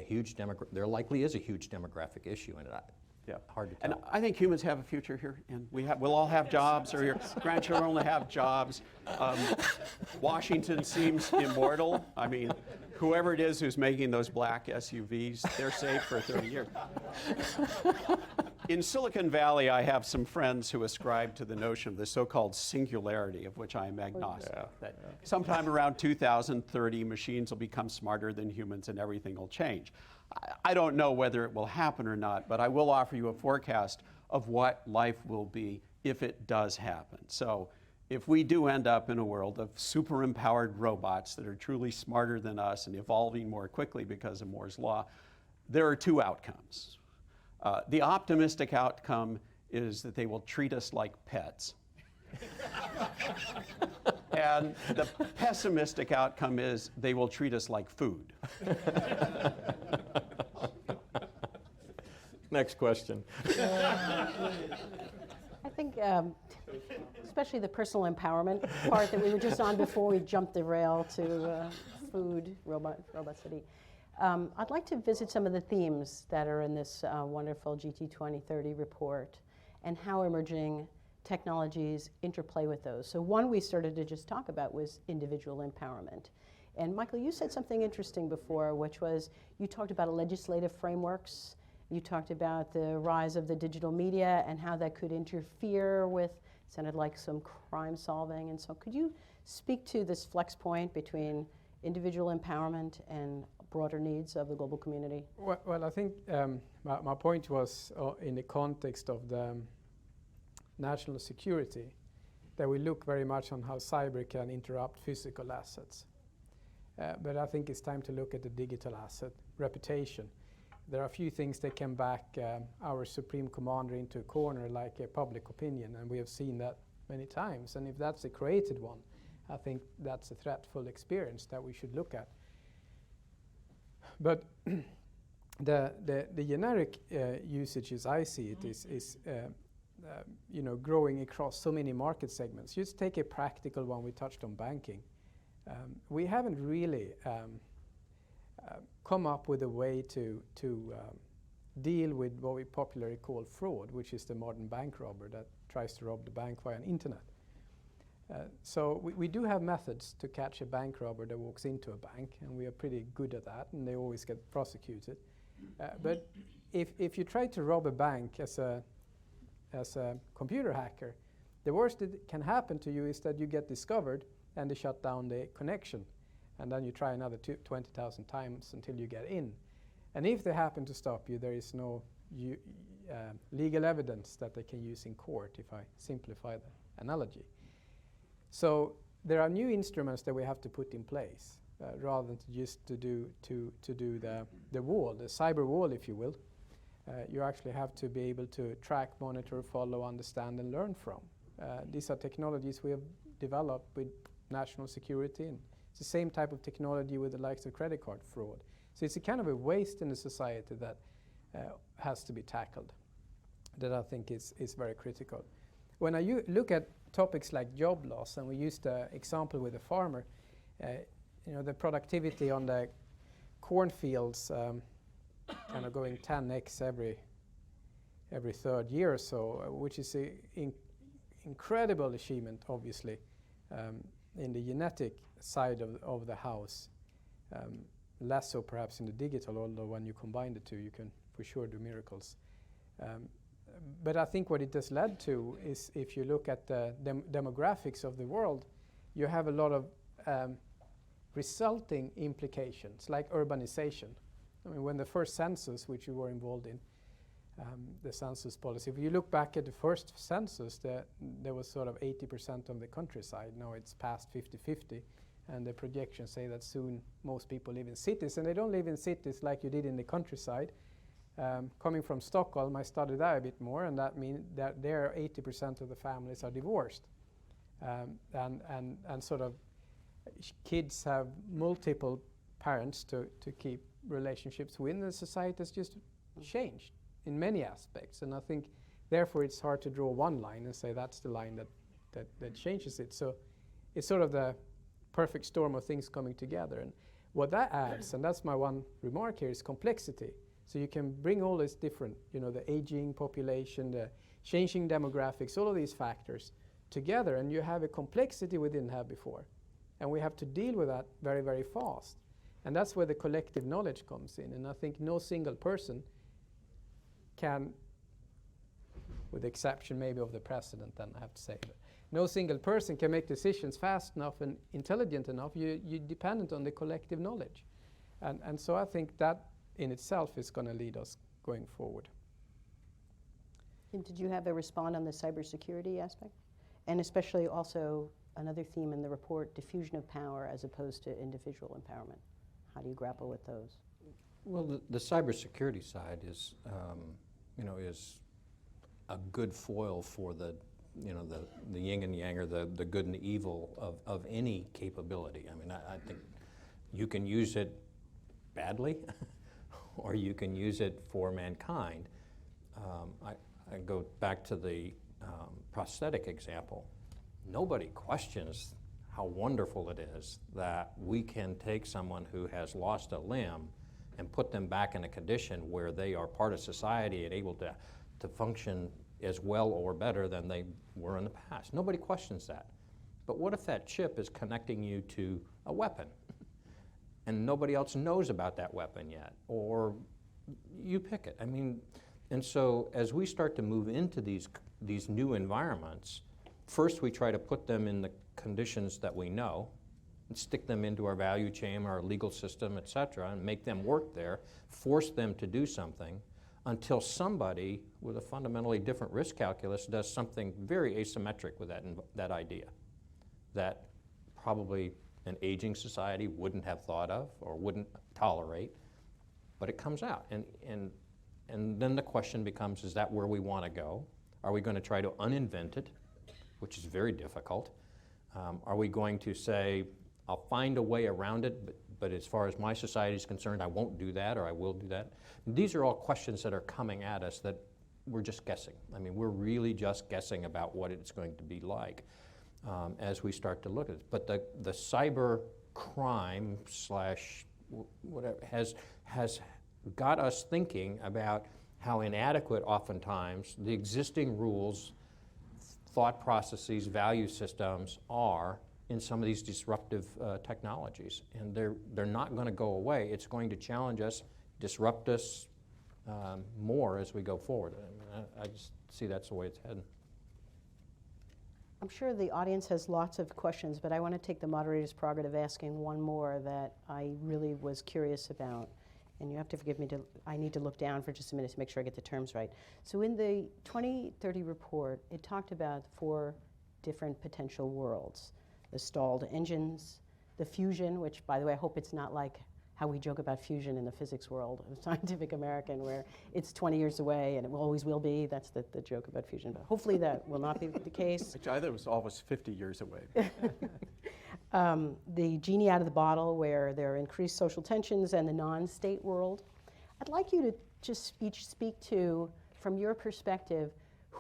there likely is a huge demographic issue in it. Hard to tell. And I think humans have a future here, and we'll all have jobs, or your grandchildren will have jobs. Washington seems immortal. I mean, whoever it is who's making those black SUVs, they're safe for 30 years. In Silicon Valley, I have some friends who ascribe to the notion of the so-called singularity, of which I am agnostic. That sometime around 2030, machines will become smarter than humans and everything will change. I don't know whether it will happen or not, but I will offer you a forecast of what life will be if it does happen. So if we do end up in a world of super empowered robots that are truly smarter than us and evolving more quickly because of Moore's law, there are 2 outcomes. The optimistic outcome is that they will treat us like pets. And the pessimistic outcome is they will treat us like food. Next question. I think especially the personal empowerment part that we were just on before we jumped the rail to food, robot city. I'd like to visit some of the themes that are in this wonderful GT 2030 report and how emerging technologies interplay with those. So one we started to just talk about was individual empowerment. And Michael, you said something interesting before, which was you talked about legislative frameworks. You talked about the rise of the digital media and how that could interfere with, sounded like some crime solving. And so could you speak to this flex point between individual empowerment and broader needs of the global community? Well, I think my point was in the context of the national security, that we look very much on how cyber can interrupt physical assets. But I think it's time to look at the digital asset, reputation. There are a few things that can back our supreme commander into a corner, like public opinion, and we have seen that many times. And if that's a created one, I think that's a threatful experience that we should look at. But the generic usage, as I see it, is growing across so many market segments. Just take a practical one. We touched on banking. We haven't really come up with a way to deal with what we popularly call fraud, which is the modern bank robber that tries to rob the bank via an internet. So we do have methods to catch a bank robber that walks into a bank, and we are pretty good at that, and they always get prosecuted. But if you try to rob a bank as a computer hacker, the worst that can happen to you is that you get discovered and they shut down the connection. And then you try another 20,000 times until you get in. And if they happen to stop you, there is no legal evidence that they can use in court, if I simplify the analogy. So there are new instruments that we have to put in place rather than just to do the wall, the cyber wall, if you will. You actually have to be able to track, monitor, follow, understand, and learn from. These are technologies we have developed with national security, and it's the same type of technology with the likes of credit card fraud. So it's a kind of a waste in the society that has to be tackled, that I think is very critical. When I look at topics like job loss, and we used the example with a farmer, the productivity on the cornfields kind of going 10x every third year or so, which is an incredible achievement, obviously, in the genetic side of the house. Less so perhaps in the digital, although when you combine the two, you can for sure do miracles. But I think what it has led to is, if you look at the demographics of the world, you have a lot of resulting implications, like urbanization. I mean, when the first census, which you were involved in, the census policy, if you look back at the first census, there was sort of 80% of the countryside. Now it's past 50-50. And the projections say that soon most people live in cities, and they don't live in cities like you did in the countryside. Coming from Stockholm, I studied there a bit more, and that means that there 80% of the families are divorced. And sort of kids have multiple parents to keep relationships with, and the society has just changed in many aspects. And I think, therefore, it's hard to draw one line and say that's the line that changes it. So it's sort of the perfect storm of things coming together. And what that adds, and that's my one remark here, is complexity. So you can bring all this different, the aging population, the changing demographics, all of these factors together, and you have a complexity we didn't have before. And we have to deal with that very, very fast. And that's where the collective knowledge comes in. And I think no single person can, with the exception maybe of the president, then I have to say, but no single person can make decisions fast enough and intelligent enough. You're dependent on the collective knowledge. And so I think that in itself is going to lead us going forward. And did you have a respond on the cybersecurity aspect? And especially also another theme in the report, diffusion of power as opposed to individual empowerment. How do you grapple with those? Well, the cybersecurity side is a good foil for the yin and yang, or the good and the evil of any capability. I mean, I think you can use it badly, or you can use it for mankind. I go back to the prosthetic example. Nobody questions how wonderful it is that we can take someone who has lost a limb and put them back in a condition where they are part of society and able to function as well or better than they were in the past. Nobody questions that. But what if that chip is connecting you to a weapon and nobody else knows about that weapon yet? Or you pick it. I mean, and so as we start to move into these new environments, first we try to put them in the conditions that we know and stick them into our value chain, our legal system, et cetera, and make them work there, force them to do something until somebody with a fundamentally different risk calculus does something very asymmetric with that idea that probably an aging society wouldn't have thought of or wouldn't tolerate, but it comes out. And then the question becomes, is that where we want to go? Are we going to try to uninvent it, which is very difficult? Are we going to say, I'll find a way around it, but as far as my society is concerned, I won't do that, or I will do that? These are all questions that are coming at us that we're just guessing. I mean, we're really just guessing about what it's going to be like as we start to look at it. But the cyber crime / whatever has got us thinking about how inadequate oftentimes the existing rules, thought processes, value systems are in some of these disruptive technologies. And they're not going to go away. It's going to challenge us, disrupt us, more as we go forward. I just see that's the way it's heading. I'm sure the audience has lots of questions, but I want to take the moderator's prerogative asking one more that I really was curious about. And you have to forgive me, I need to look down for just a minute to make sure I get the terms right. So in the 2030 report, it talked about 4 different potential worlds. The stalled engines, the fusion, which, by the way, I hope it's not like how we joke about fusion in the physics world of Scientific American, where it's 20 years away and it always will be. That's the joke about fusion. But hopefully that will not be the case. Which I thought was almost 50 years away. The genie out of the bottle, where there are increased social tensions, and the non-state world. I'd like you to just each speak to, from your perspective,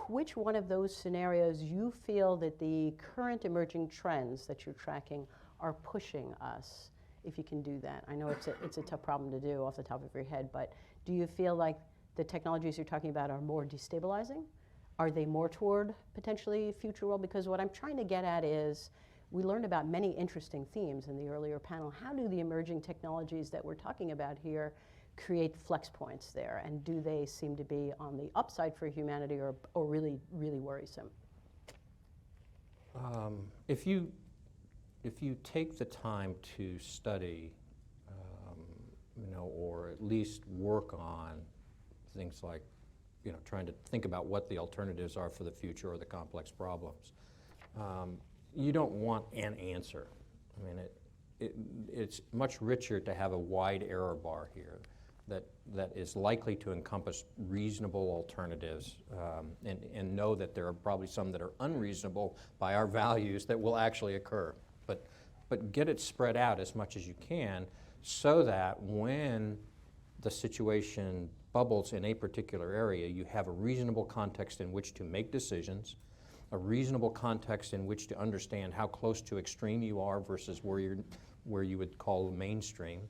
which one of those scenarios you feel that the current emerging trends that you're tracking are pushing us, if you can do that. I know it's a tough problem to do off the top of your head, but do you feel like the technologies you're talking about are more destabilizing? Are they more toward potentially future world? Because what I'm trying to get at is, we learned about many interesting themes in the earlier panel. How do the emerging technologies that we're talking about here create flex points there? And do they seem to be on the upside for humanity or really, really worrisome? If you take the time to study, or at least work on things like, trying to think about what the alternatives are for the future or the complex problems, you don't want an answer. I mean, it's much richer to have a wide error bar here that is likely to encompass reasonable alternatives, and know that there are probably some that are unreasonable by our values that will actually occur. But get it spread out as much as you can, so that when the situation bubbles in a particular area, you have a reasonable context in which to make decisions, a reasonable context in which to understand how close to extreme you are versus where you would call mainstream.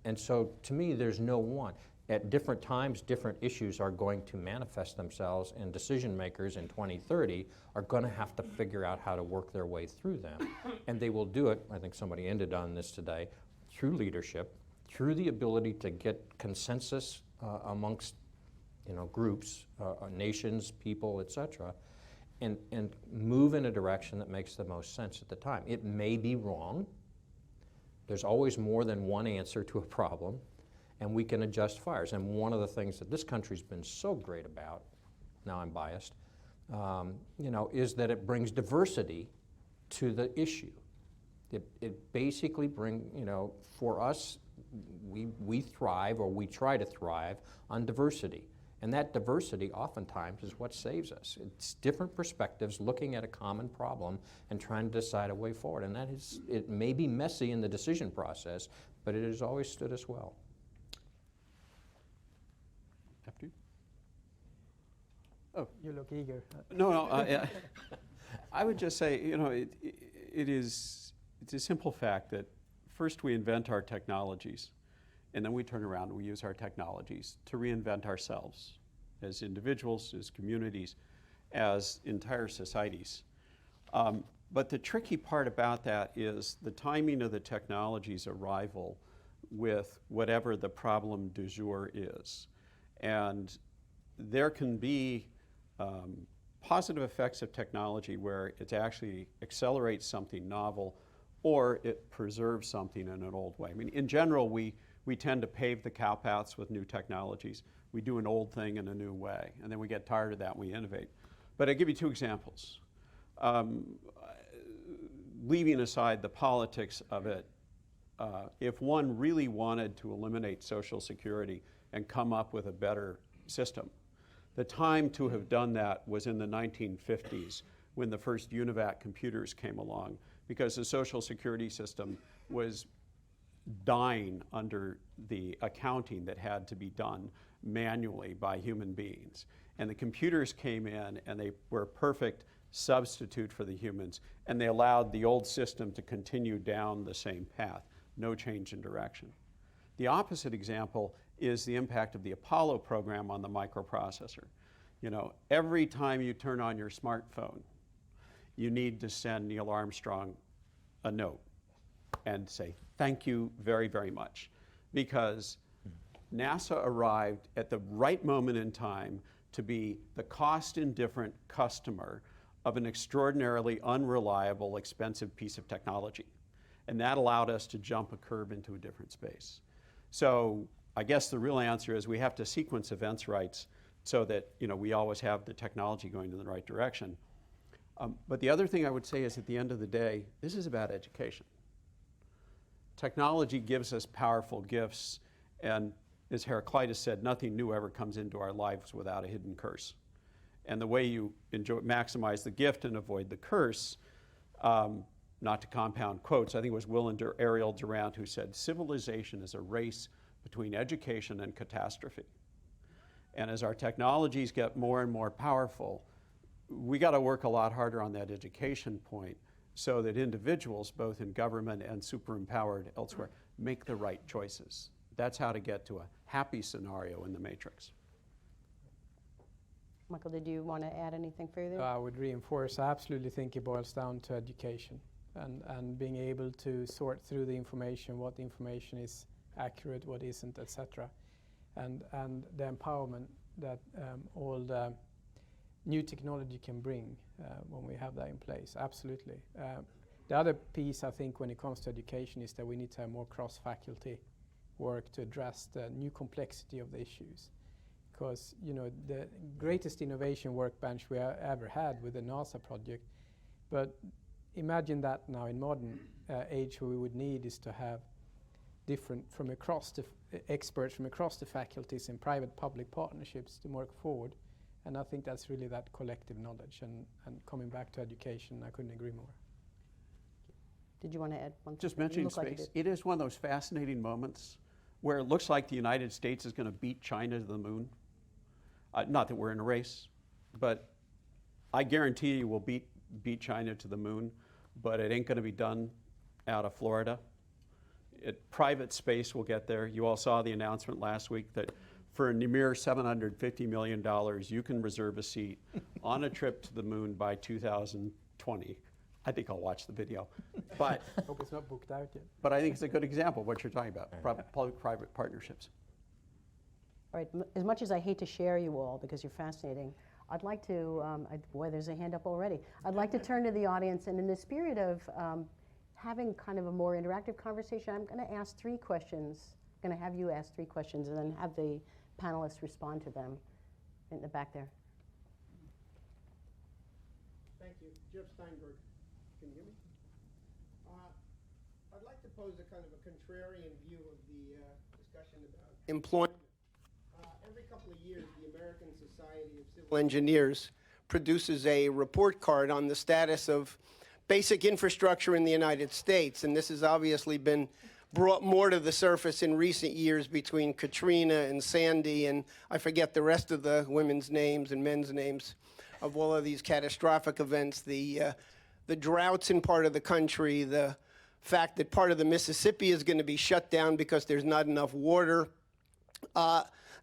And so to me, there's no one. At different times, different issues are going to manifest themselves, and decision makers in 2030 are going to have to figure out how to work their way through them. And they will do it, I think somebody ended on this today, through leadership, through the ability to get consensus amongst groups, nations, people, etc., and move in a direction that makes the most sense at the time. It may be wrong. There's always more than one answer to a problem, and we can adjust fires. And one of the things that this country's been so great about, now I'm biased, is that it brings diversity to the issue. It basically for us, we thrive, or we try to thrive on diversity. And that diversity oftentimes is what saves us. It's different perspectives looking at a common problem and trying to decide a way forward. And it may be messy in the decision process, but it has always stood us well. After you? Oh. You look eager. No, I would just say, it's a simple fact that first we invent our technologies, and then we turn around and we use our technologies to reinvent ourselves as individuals, as communities, as entire societies. But the tricky part about that is the timing of the technology's arrival with whatever the problem du jour is. And there can be positive effects of technology where it actually accelerates something novel, or it preserves something in an old way. I mean, in general, we tend to pave the cow paths with new technologies. We do an old thing in a new way, and then we get tired of that and we innovate. But I'll give you 2 examples. Leaving aside the politics of it, if one really wanted to eliminate Social Security and come up with a better system, the time to have done that was in the 1950s, when the first UNIVAC computers came along, because the Social Security system was dying under the accounting that had to be done manually by human beings. And the computers came in, and they were a perfect substitute for the humans, and they allowed the old system to continue down the same path, no change in direction. The opposite example is the impact of the Apollo program on the microprocessor. Every time you turn on your smartphone, you need to send Neil Armstrong a note and say, thank you very, very much. Because NASA arrived at the right moment in time to be the cost-indifferent customer of an extraordinarily unreliable, expensive piece of technology. And that allowed us to jump a curve into a different space. So I guess the real answer is we have to sequence events right so that we always have the technology going in the right direction. But the other thing I would say is at the end of the day, this is about education. Technology gives us powerful gifts, and as Heraclitus said, nothing new ever comes into our lives without a hidden curse. And the way you maximize the gift and avoid the curse, not to compound quotes, I think it was Will and Ariel Durant who said, civilization is a race between education and catastrophe. And as our technologies get more and more powerful, we got to work a lot harder on that education point so that individuals, both in government and super empowered elsewhere, make the right choices. That's how to get to a happy scenario in the matrix. Michael, did you want to add anything further? I would reinforce, I absolutely think it boils down to education and being able to sort through the information, what information is accurate, what isn't, etc. And the empowerment that all the new technology can bring when we have that in place, absolutely. The other piece, I think, when it comes to education is that we need to have more cross-faculty work to address the new complexity of the issues. Because the greatest innovation workbench we ever had with the NASA project, but imagine that now in modern age, what we would need is to have different from across the experts from across the faculties in private-public partnerships to work forward, and I think that's really that collective knowledge. And coming back to education, I couldn't agree more. Did you want to add one thing? Just mentioning space, it is one of those fascinating moments where it looks like the United States is going to beat China to the moon. Not that we're in a race, but I guarantee you we'll beat China to the moon, but it ain't going to be done out of Florida. Private space will get there. You all saw the announcement last week that for a mere $750 million, you can reserve a seat on a trip to the moon by 2020. I think I'll watch the video. But Hope it's not booked out yet. But I think it's a good example of what you're talking about, public-private partnerships. All right, as much as I hate to share you all because you're fascinating, I'd like to, boy, there's a hand up already. I'd like to turn to the audience, and in the spirit of having kind of a more interactive conversation, I'm going to ask 3 questions. I'm going to have you ask 3 questions and then have the panelists respond to them in the back there. Thank you. Jeff Steinberg. Can you hear me? I'd like to pose a kind of a contrarian view of the discussion about employment. Every couple of years, the American Society of Civil Engineers produces a report card on the status of basic infrastructure in the United States, and this has obviously been brought more to the surface in recent years between Katrina and Sandy, and I forget the rest of the women's names and men's names of all of these catastrophic events, the droughts in part of the country, the fact that part of the Mississippi is going to be shut down because there's not enough water.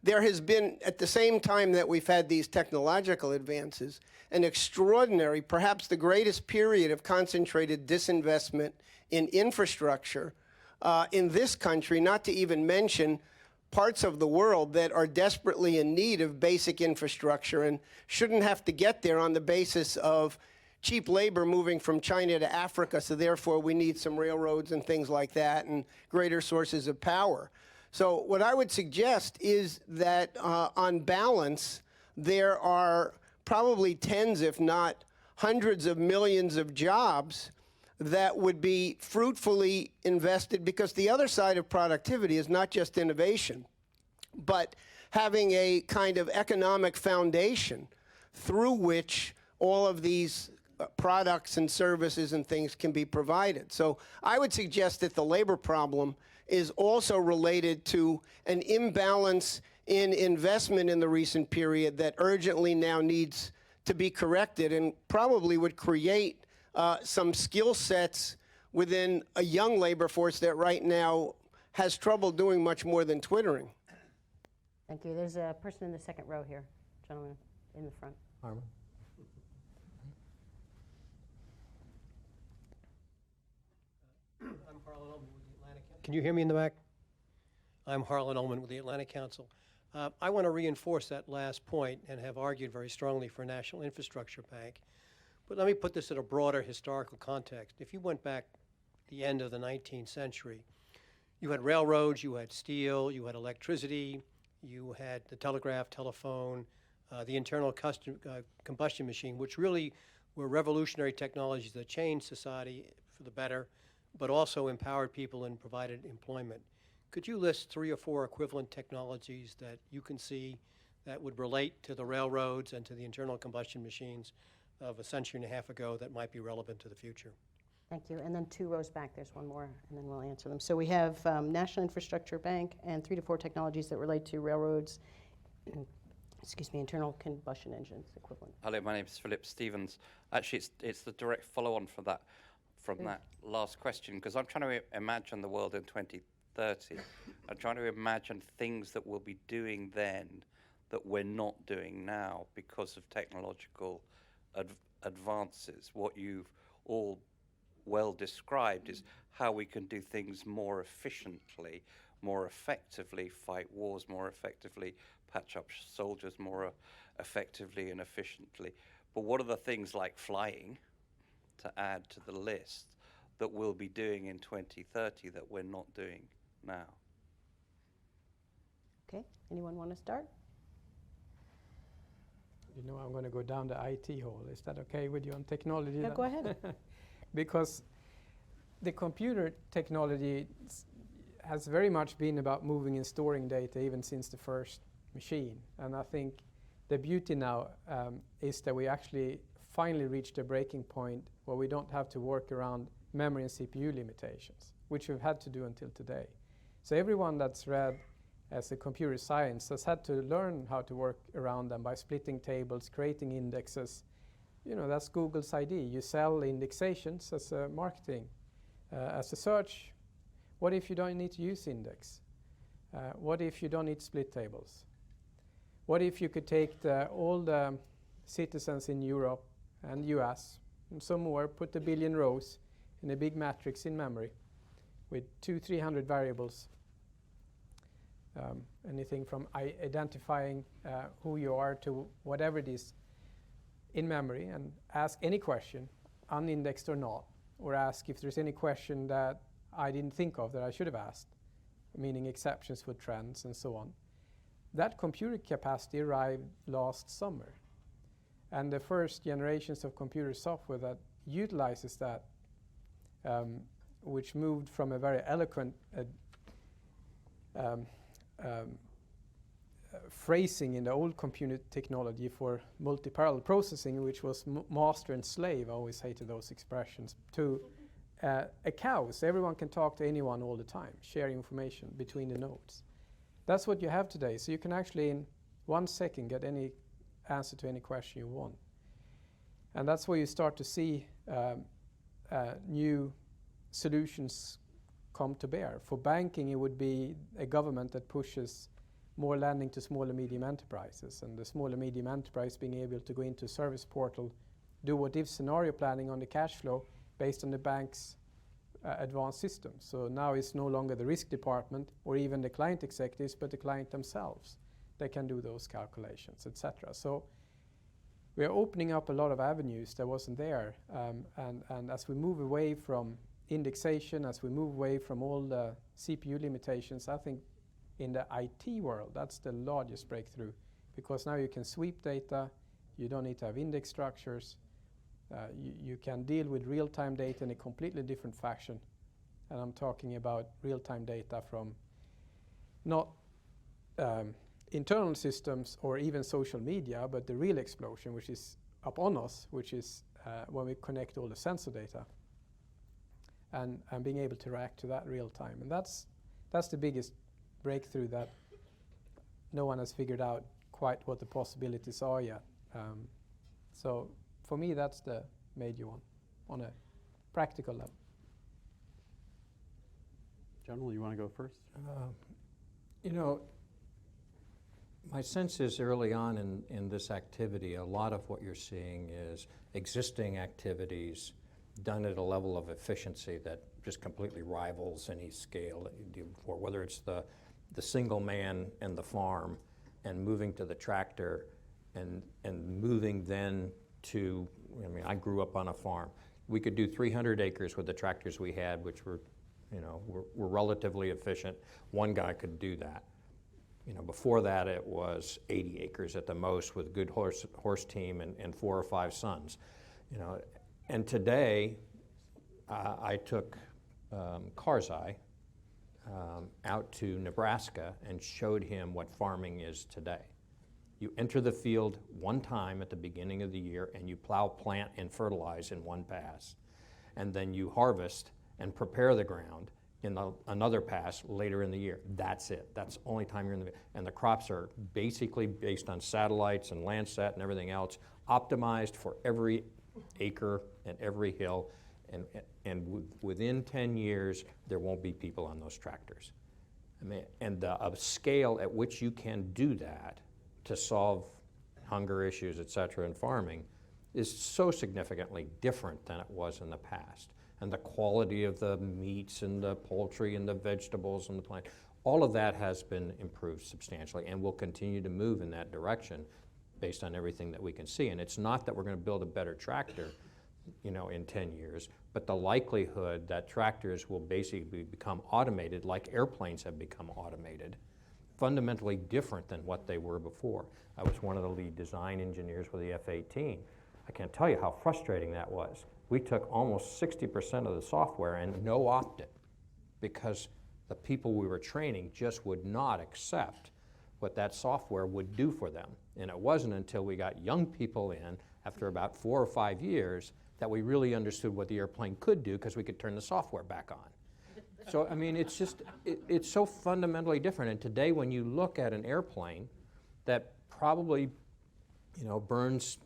There has been, at the same time that we've had these technological advances, an extraordinary, perhaps the greatest period of concentrated disinvestment in infrastructure in this country, not to even mention parts of the world that are desperately in need of basic infrastructure and shouldn't have to get there on the basis of cheap labor moving from China to Africa, so therefore we need some railroads and things like that and greater sources of power. So what I would suggest is that on balance, there are probably tens, if not hundreds of millions of jobs that would be fruitfully invested, because the other side of productivity is not just innovation, but having a kind of economic foundation through which all of these products and services and things can be provided. So I would suggest that the labor problem is also related to an imbalance in investment in the recent period that urgently now needs to be corrected and probably would create some skill sets within a young labor force that right now has trouble doing much more than twittering. Thank you. There's a person in the second row here, gentleman in the front. Armin? Can you hear me in the back? I'm Harlan Ullman with the Atlantic Council. I want to reinforce that last point and have argued very strongly for a national infrastructure bank. But let me put this in a broader historical context. If you went back the end of the 19th century, you had railroads, you had steel, you had electricity, you had the telegraph, telephone, the internal combustion machine, which really were revolutionary technologies that changed society for the better, but also empowered people and provided employment. Could you list 3 or 4 equivalent technologies that you can see that would relate to the railroads and to the internal combustion machines of a century and a half ago that might be relevant to the future? Thank you. And then 2 rows back, there's one more, and then we'll answer them. So we have National Infrastructure Bank and 3 to 4 technologies that relate to railroads, excuse me, internal combustion engines equivalent. Hello, my name is Philip Stevens. Actually, it's the direct follow-on from that last question, because I'm trying to imagine the world in 2030. I'm trying to imagine things that we'll be doing then that we're not doing now because of technological advances. What you've all well described is how we can do things more efficiently, more effectively, fight wars more effectively, patch up soldiers more effectively and efficiently. But what are the things like flying, to add to the list, that we'll be doing in 2030 that we're not doing now? Okay, anyone want to start? You know, I'm going to go down the IT hole. Is that okay with you on technology? No, then? go ahead. Because the computer technology has very much been about moving and storing data even since the first machine. And I think the beauty now is that we actually finally reached a breaking point where we don't have to work around memory and CPU limitations, which we've had to do until today. So everyone that's read as a computer science has had to learn how to work around them by splitting tables, creating indexes. You know, that's Google's idea. You sell indexations as a marketing, as a search. What if you don't need to use index? What if you don't need split tables? What if you could take all the citizens in Europe and US and some more, put a billion rows in a big matrix in memory with 200-300 variables, anything from identifying who you are to whatever it is in memory, and ask any question, unindexed or not, or ask if there's any question that I didn't think of that I should have asked, meaning exceptions for trends and so on. That computer capacity arrived last summer. And the first generations of computer software that utilizes that, which moved from a very eloquent phrasing in the old computer technology for multi-parallel processing, which was master and slave, I always hated those expressions, to a chaos. Everyone can talk to anyone all the time, share information between the nodes. That's what you have today. So you can actually, in 1 second, get any answer to any question you want. And that's where you start to see new solutions come to bear. For banking, it would be a government that pushes more lending to small and medium enterprises, and the small and medium enterprise being able to go into a service portal, do what if scenario planning on the cash flow based on the bank's advanced systems. So now it's no longer the risk department or even the client executives, but the client themselves. They can do those calculations, etc. So we are opening up a lot of avenues that wasn't there. And as we move away from indexation, as we move away from all the CPU limitations, I think in the IT world, that's the largest breakthrough, because now you can sweep data, you don't need to have index structures, you can deal with real-time data in a completely different fashion. And I'm talking about real-time data from not internal systems or even social media, but the real explosion, which is upon us, which is when we connect all the sensor data and being able to react to that real time. And that's the biggest breakthrough, that no one has figured out quite what the possibilities are yet. So for me, that's the major one on a practical level. General, you want to go first? You know, my sense is early on in this activity, a lot of what you're seeing is existing activities done at a level of efficiency that just completely rivals any scale that you do before, whether it's the the single man and the farm and moving to the tractor and moving then to, I mean, I grew up on a farm. We could do 300 acres with the tractors we had, which were, were relatively efficient. One guy could do that. Before that it was 80 acres at the most with a good horse team and 4 or 5 sons. And today I took Karzai out to Nebraska and showed him what farming is today. You enter the field one time at the beginning of the year and you plow, plant, and fertilize in one pass. And then you harvest and prepare the ground in another pass later in the year. That's it. That's the only time you're in the, and the crops are basically based on satellites and Landsat and everything else, optimized for every acre and every hill. And within 10 years, there won't be people on those tractors. I mean, and the scale at which you can do that to solve hunger issues, et cetera, in farming is so significantly different than it was in the past. And the quality of the meats and the poultry and the vegetables and the plant, all of that has been improved substantially and will continue to move in that direction based on everything that we can see. And it's not that we're going to build a better tractor, in 10 years, but the likelihood that tractors will basically become automated like airplanes have become automated, fundamentally different than what they were before. I was one of the lead design engineers with the F-18. I can't tell you how frustrating that was. We took almost 60% of the software and no opt-it because the people we were training just would not accept what that software would do for them. And it wasn't until we got young people in after about 4 or 5 years that we really understood what the airplane could do because we could turn the software back on. So, I mean, it's just, it's so fundamentally different. And today when you look at an airplane that probably, burns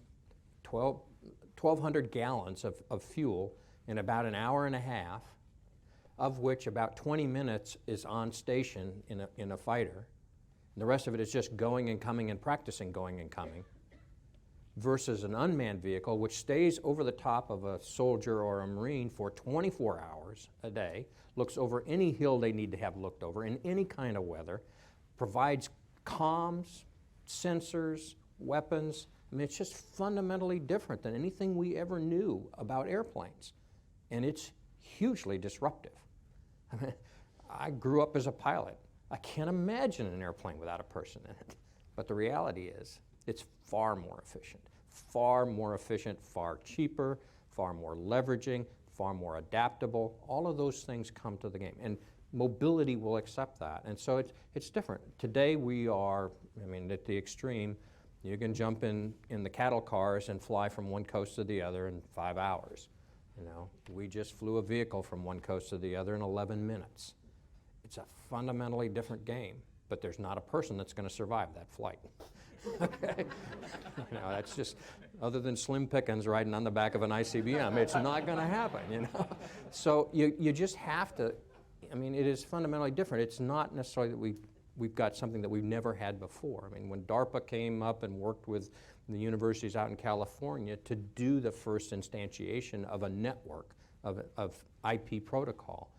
1,200 gallons of fuel in about an hour and a half, of which about 20 minutes is on station in a fighter, and the rest of it is just going and coming and practicing going and coming, versus an unmanned vehicle which stays over the top of a soldier or a Marine for 24 hours a day, looks over any hill they need to have looked over in any kind of weather, provides comms, sensors, weapons. I mean, it's just fundamentally different than anything we ever knew about airplanes. And it's hugely disruptive. I mean, I grew up as a pilot. I can't imagine an airplane without a person in it. But the reality is, it's far more efficient, far cheaper, far more leveraging, far more adaptable. All of those things come to the game. And mobility will accept that. And so it's different. Today we are, at the extreme, you can jump in the cattle cars and fly from one coast to the other in 5 hours. We just flew a vehicle from one coast to the other in 11 minutes. It's a fundamentally different game, but there's not a person that's going to survive that flight. Okay? That's just, other than Slim Pickens riding on the back of an ICBM, it's not going to happen, So you just have to, it is fundamentally different. It's not necessarily that we've got something that we've never had before. When DARPA came up and worked with the universities out in California to do the first instantiation of a network of IP protocol,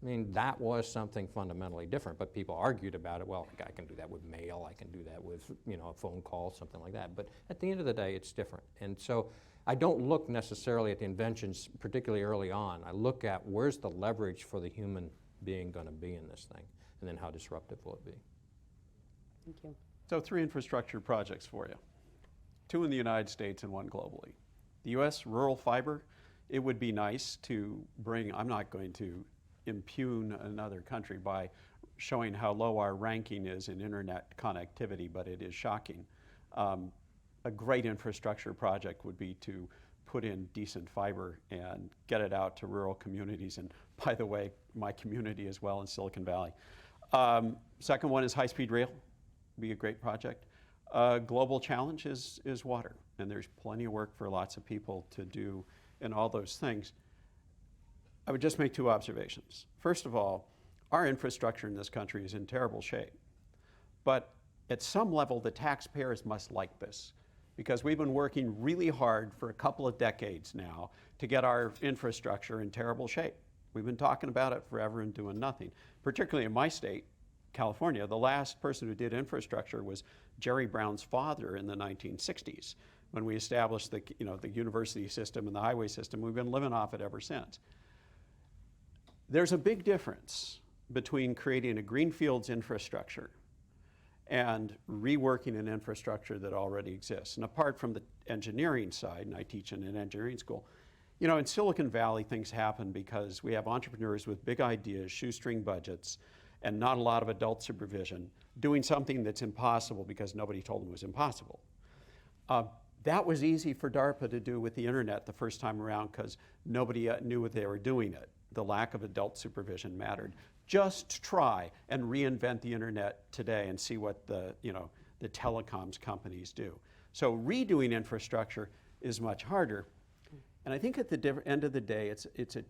that was something fundamentally different, but people argued about it. Well, I can do that with mail, I can do that with, a phone call, something like that. But at the end of the day, it's different. And so I don't look necessarily at the inventions, particularly early on. I look at where's the leverage for the human being going to be in this thing, and then how disruptive will it be. Thank you. So 3 infrastructure projects for you. 2 in the United States and 1 globally. The US rural fiber, it would be nice to bring, I'm not going to impugn another country by showing how low our ranking is in internet connectivity, but it is shocking. A great infrastructure project would be to put in decent fiber and get it out to rural communities, and by the way, my community as well in Silicon Valley. Second one is high-speed rail, be a great project. Global challenge is water, and there's plenty of work for lots of people to do in all those things. I would just make 2 observations. First of all, our infrastructure in this country is in terrible shape. But at some level, the taxpayers must like this, because we've been working really hard for a couple of decades now to get our infrastructure in terrible shape. We've been talking about it forever and doing nothing. Particularly in my state, California. The last person who did infrastructure was Jerry Brown's father in the 1960s, when we established the university system and the highway system. We've been living off it ever since. There's a big difference between creating a greenfields infrastructure and reworking an infrastructure that already exists. And apart from the engineering side, and I teach in an engineering school, in Silicon Valley, things happen because we have entrepreneurs with big ideas, shoestring budgets, and not a lot of adult supervision, doing something that's impossible because nobody told them it was impossible. That was easy for DARPA to do with the internet the first time around because nobody knew what they were doing it. The lack of adult supervision mattered. Just try and reinvent the internet today and see what the telecoms companies do. So redoing infrastructure is much harder. And I think at the end of the day, it's a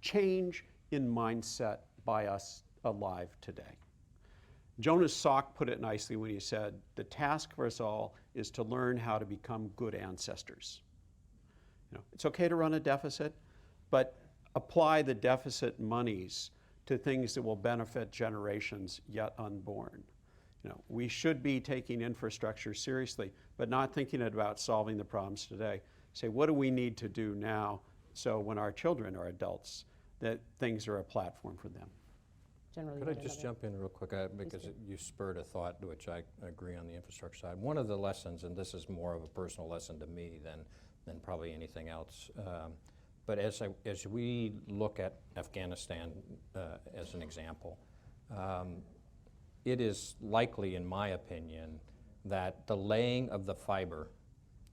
change in mindset by us alive today. Jonas Salk put it nicely when he said, the task for us all is to learn how to become good ancestors. It's okay to run a deficit, but apply the deficit monies to things that will benefit generations yet unborn. We should be taking infrastructure seriously, but not thinking about solving the problems today. Say, what do we need to do now so when our children are adults, that things are a platform for them? Generally, Could I just jump in real quick, because you spurred a thought, which I agree on the infrastructure side. One of the lessons, and this is more of a personal lesson to me than probably anything else, but as we look at Afghanistan as an example, it is likely, in my opinion, that the laying of the fiber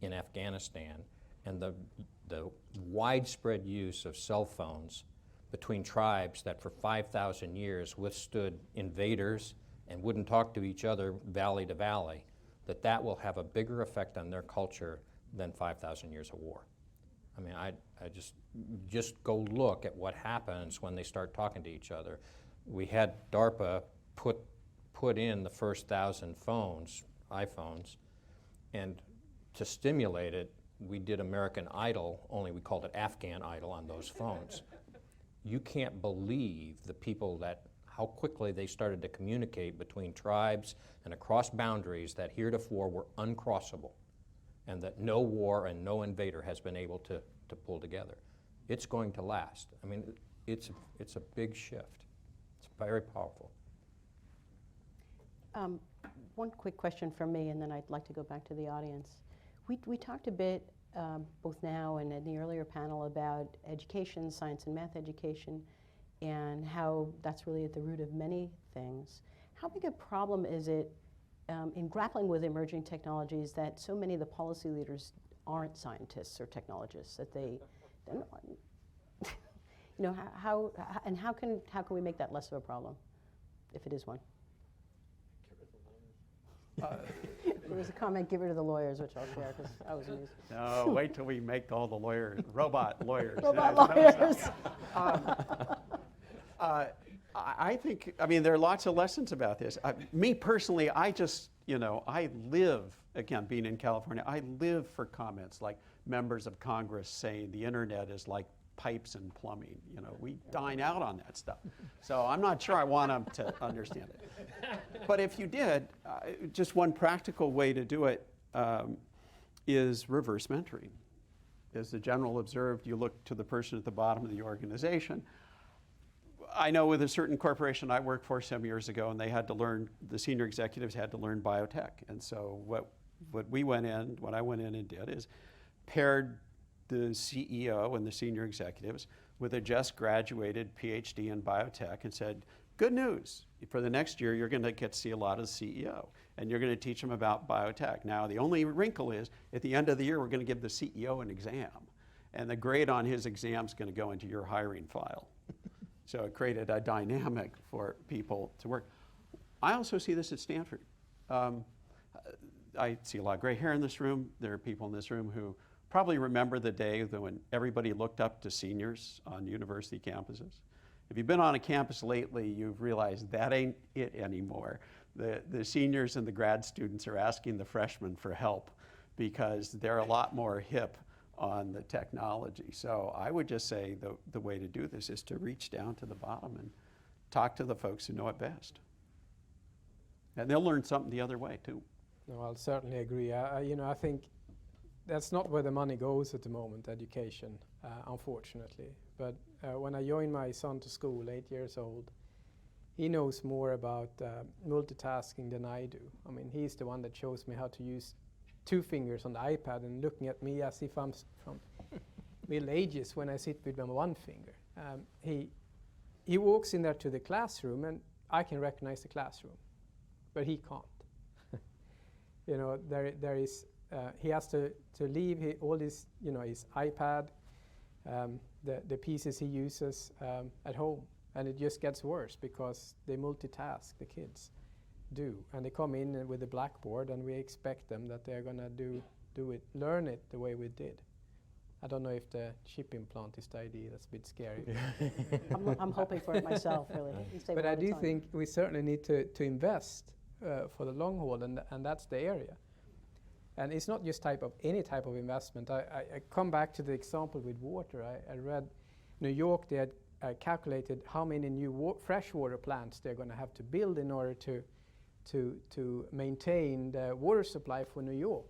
in Afghanistan and the widespread use of cell phones between tribes that for 5,000 years withstood invaders and wouldn't talk to each other valley to valley, that will have a bigger effect on their culture than 5,000 years of war. I mean, I just go look at what happens when they start talking to each other. We had DARPA put in the first 1,000 phones, iPhones, and to stimulate it, we did American Idol, only we called it Afghan Idol on those phones. You can't believe the people how quickly they started to communicate between tribes and across boundaries that heretofore were uncrossable, and that no war and no invader has been able to pull together. It's going to last. I mean, it's a big shift. It's very powerful. One quick question from me, and then I'd like to go back to the audience. We talked a bit, both now and in the earlier panel, about education, science and math education, and how that's really at the root of many things. How big a problem is it in grappling with emerging technologies that so many of the policy leaders aren't scientists or technologists, that how can we make that less of a problem, if it is one? There was a comment, give it to the lawyers, which I'll share because I was amused. No, wait till we make all the lawyers, robot lawyers. Robot lawyers. I think, there are lots of lessons about this. Me personally, I live, again, being in California, I live for comments like members of Congress saying the internet is like pipes and plumbing. We dine out on that stuff. So I'm not sure I want them to understand it. But if you did, just one practical way to do it is reverse mentoring. As the general observed, you look to the person at the bottom of the organization. I know with a certain corporation I worked for some years ago, and they had to learn, the senior executives had to learn biotech. And so what I went in and did is paired the CEO and the senior executives with a just graduated PhD in biotech and said, good news, for the next year you're going to get to see a lot of the CEO and you're going to teach them about biotech. Now the only wrinkle is at the end of the year we're going to give the CEO an exam, and the grade on his exam is going to go into your hiring file. So it created a dynamic for people to work. I also see this at Stanford. I see a lot of gray hair in this room. There are people in this room who probably remember the day when everybody looked up to seniors on university campuses. If you've been on a campus lately, you've realized that ain't it anymore. The seniors and the grad students are asking the freshmen for help because they're a lot more hip on the technology. So I would just say the way to do this is to reach down to the bottom and talk to the folks who know it best. And they'll learn something the other way too. No, I'll certainly agree. I think that's not where the money goes at the moment, education, unfortunately. But when I joined my son to school, 8 years old, he knows more about multitasking than I do. I mean, he's the one that shows me how to use 2 fingers on the iPad and looking at me as if I'm from Middle Ages when I sit with my 1 finger. He walks in there to the classroom and I can recognize the classroom, but he can't. There is, he has to leave all his, his iPad, the pieces he uses at home. And it just gets worse because they multitask, the kids do. And they come in with a blackboard and we expect them that they're going to learn it the way we did. I don't know if the chip implant is the idea. That's a bit scary. I'm hoping for it myself, really. But I do think we certainly need to invest for the long haul, and that's the area. And it's not just any type of investment. I come back to the example with water. I read New York, they had calculated how many new freshwater plants they're going to have to build in order to maintain the water supply for New York.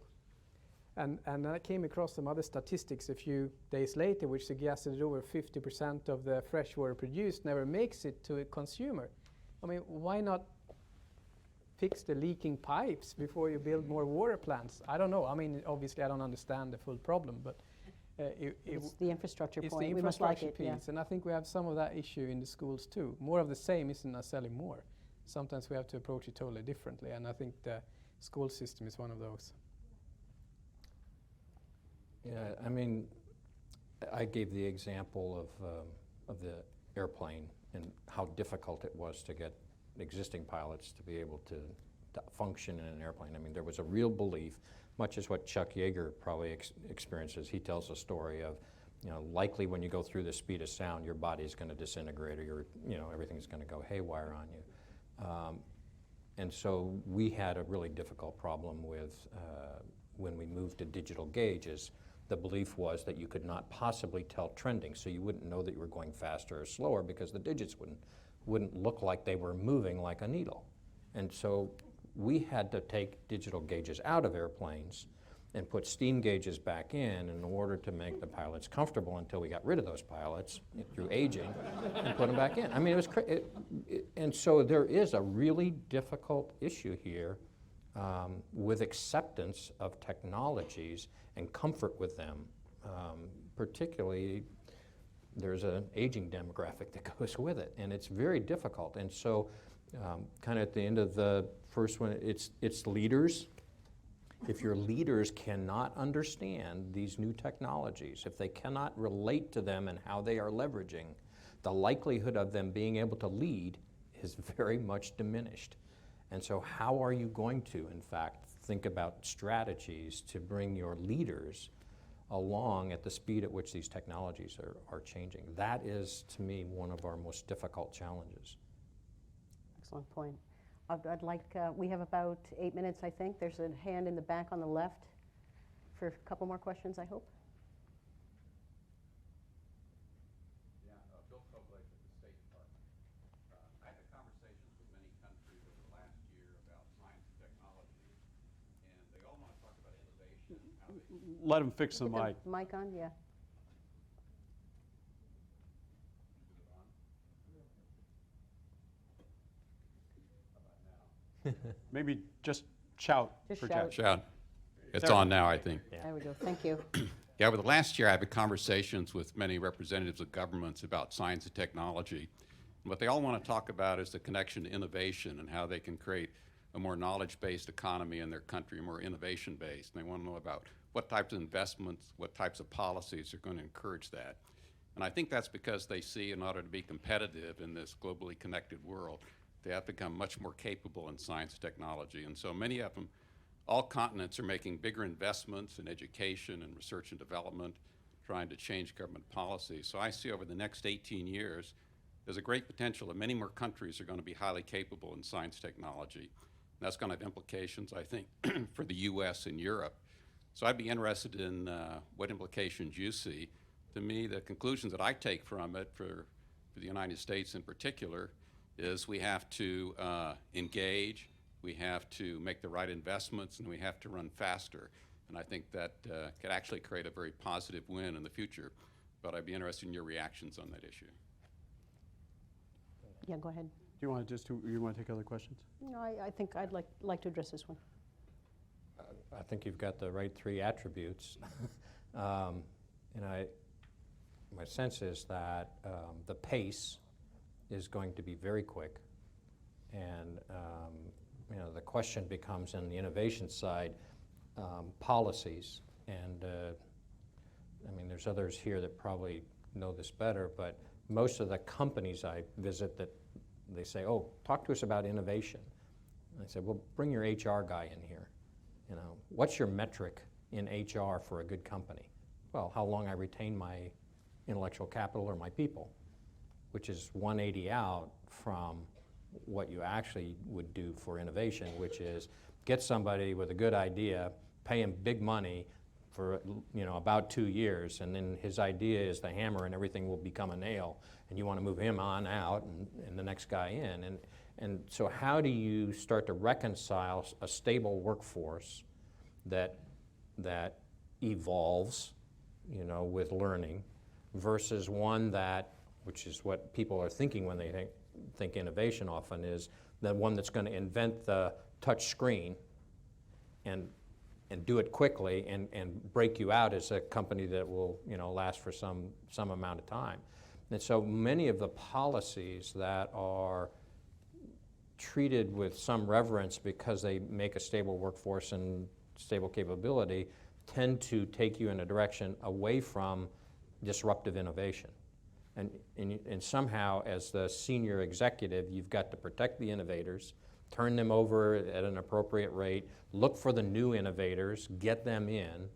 And I came across some other statistics a few days later which suggested that over 50% of the fresh water produced never makes it to a consumer. I mean, why not fix the leaking pipes before you build more water plants? I don't know. I mean, obviously I don't understand the full problem, but it's the infrastructure it's point. the We must like infrastructure it, piece, and I think we have some of that issue in the schools too. More of the same isn't necessarily more. Sometimes we have to approach it totally differently, and I think the school system is one of those. Yeah, I mean, I gave the example of the airplane and how difficult it was to get existing pilots to be able to function in an airplane. I mean, there was a real belief, much as what Chuck Yeager probably experiences. He tells a story of, likely when you go through the speed of sound, your body is going to disintegrate, or everything's going to go haywire on you. And so we had a really difficult problem with when we moved to digital gauges. The belief was that you could not possibly tell trending, so you wouldn't know that you were going faster or slower because the digits wouldn't look like they were moving like a needle. And so we had to take digital gauges out of airplanes and put steam gauges back in order to make the pilots comfortable until we got rid of those pilots through aging and put them back in. I mean, it was and so there is a really difficult issue here with acceptance of technologies and comfort with them. Particularly, there's an aging demographic that goes with it, and it's very difficult. And so kind of at the end of the first one, it's leaders. If your leaders cannot understand these new technologies, if they cannot relate to them and how they are leveraging, the likelihood of them being able to lead is very much diminished. And so how are you going to, in fact, think about strategies to bring your leaders along at the speed at which these technologies are changing? That is, to me, one of our most difficult challenges. Excellent point. I'd like, we have about 8 minutes, I think. There's a hand in the back on the left for a couple more questions, I hope. Bill Koblake at the State Department. I had conversations with many countries over the last year about science and technology, and they all want to talk about innovation. How they Let him fix the mic. Mic on, yeah. Maybe just shout. Just for shout. Jack. Shout. It's There. on now, I think. There we go. Thank you. Yeah, over the last year, I've had conversations with many representatives of governments about science and technology. And what they all want to talk about is the connection to innovation and how they can create a more knowledge-based economy in their country, more innovation-based. And they want to know about what types of investments, what types of policies are going to encourage that. And I think that's because they see in order to be competitive in this globally connected world, they have become much more capable in science and technology. And so many of them, all continents are making bigger investments in education and research and development, trying to change government policy. So I see over the next 18 years, there's a great potential that many more countries are going to be highly capable in science technology. And that's going to have implications, I think, for the US and Europe. So I'd be interested in what implications you see. To me, the conclusions that I take from it for the United States in particular is we have to engage, we have to make the right investments, and we have to run faster. And I think that could actually create a very positive win in the future. But I'd be interested in your reactions on that issue. Yeah, go ahead. Do you want to take other questions? No, I think I'd like to address this one. I think you've got the right three attributes. My sense is that the pace is going to be very quick, and the question becomes, in the innovation side, policies. And there's others here that probably know this better, but most of the companies I visit, that they say, "Oh, talk to us about innovation." And I say, "Well, bring your HR guy in here. What's your metric in HR for a good company?" "Well, how long I retain my intellectual capital or my people," which is 180 out from what you actually would do for innovation, which is get somebody with a good idea, pay him big money for about 2 years, and then his idea is the hammer and everything will become a nail, and you want to move him on out and the next guy in. And so how do you start to reconcile a stable workforce that evolves with learning versus one which is what people are thinking when they think innovation often, is the one that's going to invent the touch screen and do it quickly and break you out as a company that will last for some amount of time. And so many of the policies that are treated with some reverence because they make a stable workforce and stable capability tend to take you in a direction away from disruptive innovation. And somehow, as the senior executive, you've got to protect the innovators, turn them over at an appropriate rate, look for the new innovators, get them in,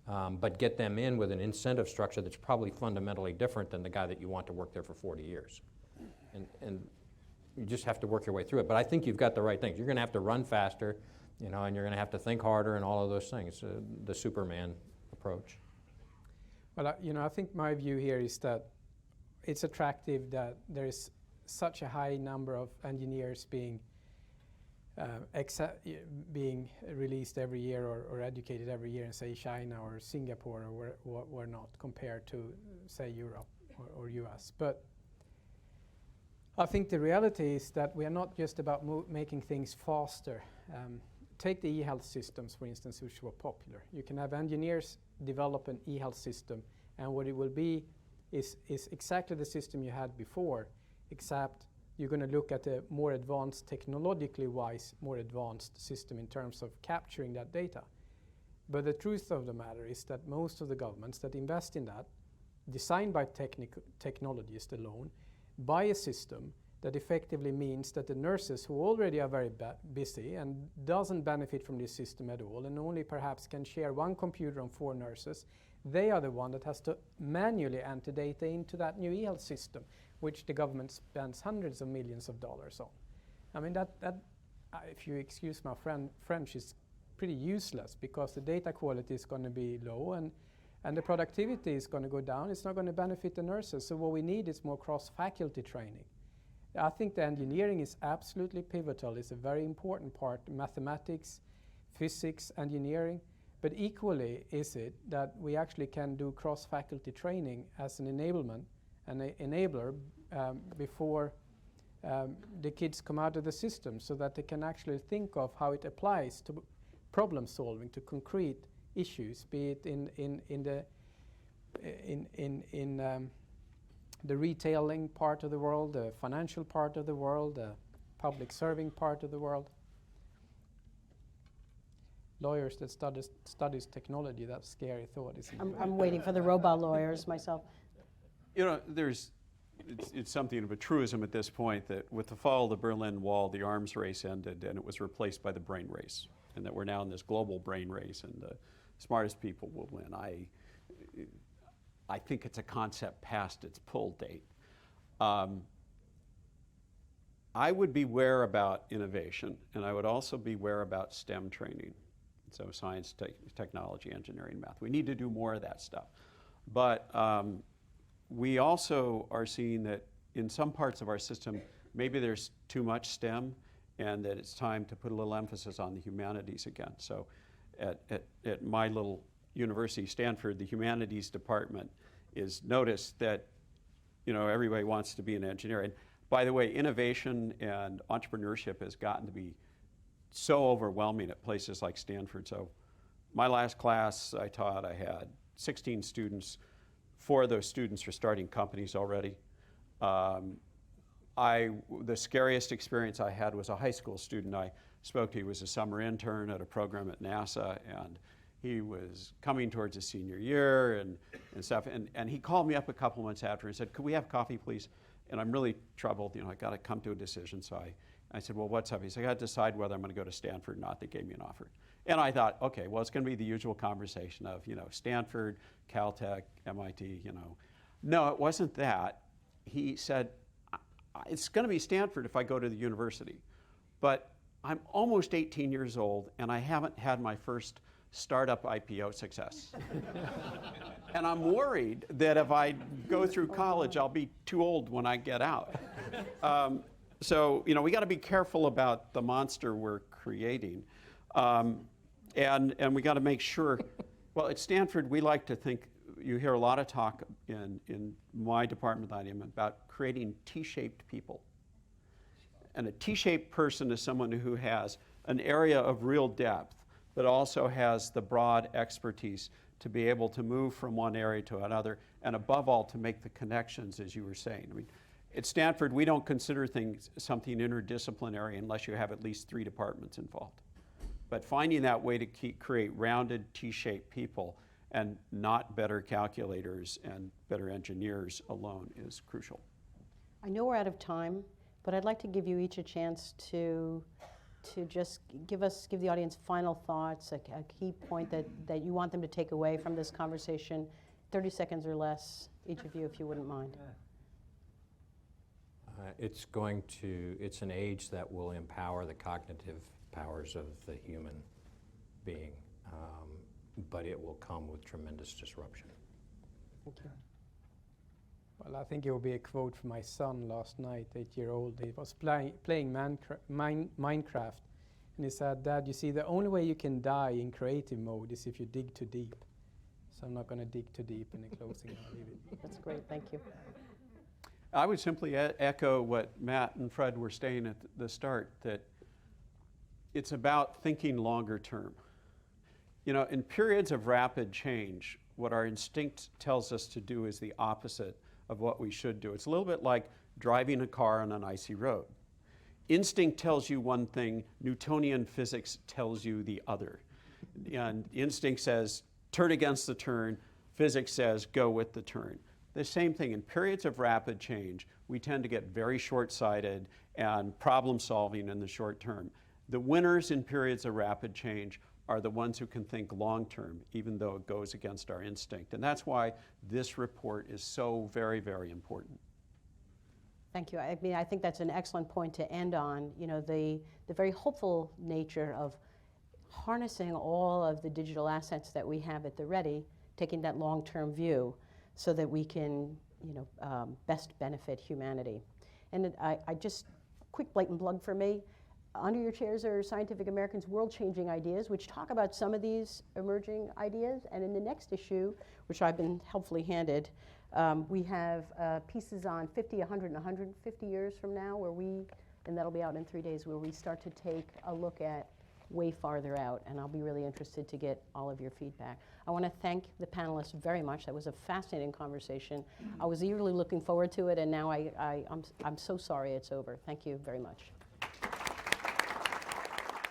but get them in with an incentive structure that's probably fundamentally different than the guy that you want to work there for 40 years. And you just have to work your way through it. But I think you've got the right things. You're going to have to run faster, and you're going to have to think harder and all of those things, the Superman approach. Well, I think my view here is that it's attractive that there is such a high number of engineers being released every year or educated every year in, say, China or Singapore or where not, compared to, say, Europe or US. But I think the reality is that we are not just about making things faster. Take the e-health systems, for instance, which were popular. You can have engineers develop an e-health system, and what it will be is exactly the system you had before, except you're going to look at a more advanced, technologically wise, more advanced system in terms of capturing that data. But the truth of the matter is that most of the governments that invest in that, designed by technologists alone, buy a system that effectively means that the nurses, who already are very busy and doesn't benefit from this system at all, and only perhaps can share one computer on 4 nurses, they are the one that has to manually enter data into that new e-health system, which the government spends hundreds of millions of dollars on. I mean, that if you excuse my French, is pretty useless, because the data quality is going to be low and the productivity is going to go down. It's not going to benefit the nurses. So what we need is more cross-faculty training. I think the engineering is absolutely pivotal. It's a very important part, mathematics, physics, engineering. But equally is it that we actually can do cross-faculty training as an enablement, an enabler before the kids come out of the system, so that they can actually think of how it applies to problem solving, to concrete issues, be it in the retailing part of the world, the financial part of the world, the public serving part of the world. Lawyers that studies technology, that's a scary thought, isn't it? I'm waiting for the robot lawyers myself. It's something of a truism at this point that with the fall of the Berlin Wall, the arms race ended and it was replaced by the brain race, and that we're now in this global brain race and the smartest people will win. I think it's a concept past its pull date. I would beware about innovation, and I would also beware about STEM training. So science, technology, engineering, math. We need to do more of that stuff. But we also are seeing that in some parts of our system, maybe there's too much STEM and that it's time to put a little emphasis on the humanities again. So at my little university, Stanford, the humanities department is noticed that, you know, everybody wants to be an engineer. And by the way, innovation and entrepreneurship has gotten to be so overwhelming at places like Stanford. So my last class I taught, I had 16 students. 4 of those students are starting companies already. The scariest experience I had was a high school student I spoke to. He was a summer intern at a program at NASA, and he was coming towards his senior year and stuff. And he called me up a couple months after and said, "Could we have coffee, please?" And I'm really troubled. You know, I got to come to a decision. So I said, "Well, what's up?" He said, "I got to decide whether I'm going to go to Stanford or not." They gave me an offer. And I thought, okay, well, it's going to be the usual conversation of, you know, Stanford, Caltech, MIT, you know. No, it wasn't that. He said, "It's going to be Stanford if I go to the university. But I'm almost 18 years old, and I haven't had my first startup IPO success. And I'm worried that if I go through college, I'll be too old when I get out." So, you know, we got to be careful about the monster we're creating. And we got to make sure, well, at Stanford, we like to think, you hear a lot of talk in my department that I am about creating T-shaped people. And a T-shaped person is someone who has an area of real depth, but also has the broad expertise to be able to move from one area to another, and above all, to make the connections, as you were saying. I mean, at Stanford, we don't consider things something interdisciplinary unless you have at least 3 departments involved. But finding that way to create rounded T-shaped people and not better calculators and better engineers alone is crucial. I know we're out of time, but I'd like to give you each a chance to just give the audience final thoughts, a key point that you want them to take away from this conversation. 30 seconds or less, each of you, if you wouldn't mind. It's an age that will empower the cognitive powers of the human being, but it will come with tremendous disruption. Thank you. Well, I think it will be a quote from my son last night, 8-year-old. He was playing Minecraft, and he said, "Dad, you see, the only way you can die in creative mode is if you dig too deep." So I'm not going to dig too deep in the closing. I'll leave it. That's great, thank you. I would simply echo what Matt and Fred were saying at the start, that it's about thinking longer term. You know, in periods of rapid change, what our instinct tells us to do is the opposite of what we should do. It's a little bit like driving a car on an icy road. Instinct tells you one thing, Newtonian physics tells you the other. And instinct says, turn against the turn, physics says, go with the turn. The same thing, in periods of rapid change, we tend to get very short-sighted and problem solving in the short term. The winners in periods of rapid change are the ones who can think long-term, even though it goes against our instinct. And that's why this report is so very, very important. Thank you. I mean, I think that's an excellent point to end on. You know, the very hopeful nature of harnessing all of the digital assets that we have at the ready, taking that long-term view so that we can, you know, best benefit humanity. And I just, quick blatant plug for me, under your chairs are Scientific American's World-Changing Ideas, which talk about some of these emerging ideas. And in the next issue, which I've been helpfully handed, we have pieces on 50, 100, and 150 years from now, where and that'll be out in 3 days, where we start to take a look at way farther out. And I'll be really interested to get all of your feedback. I want to thank the panelists very much. That was a fascinating conversation. I was eagerly looking forward to it, and now I'm so sorry it's over. Thank you very much.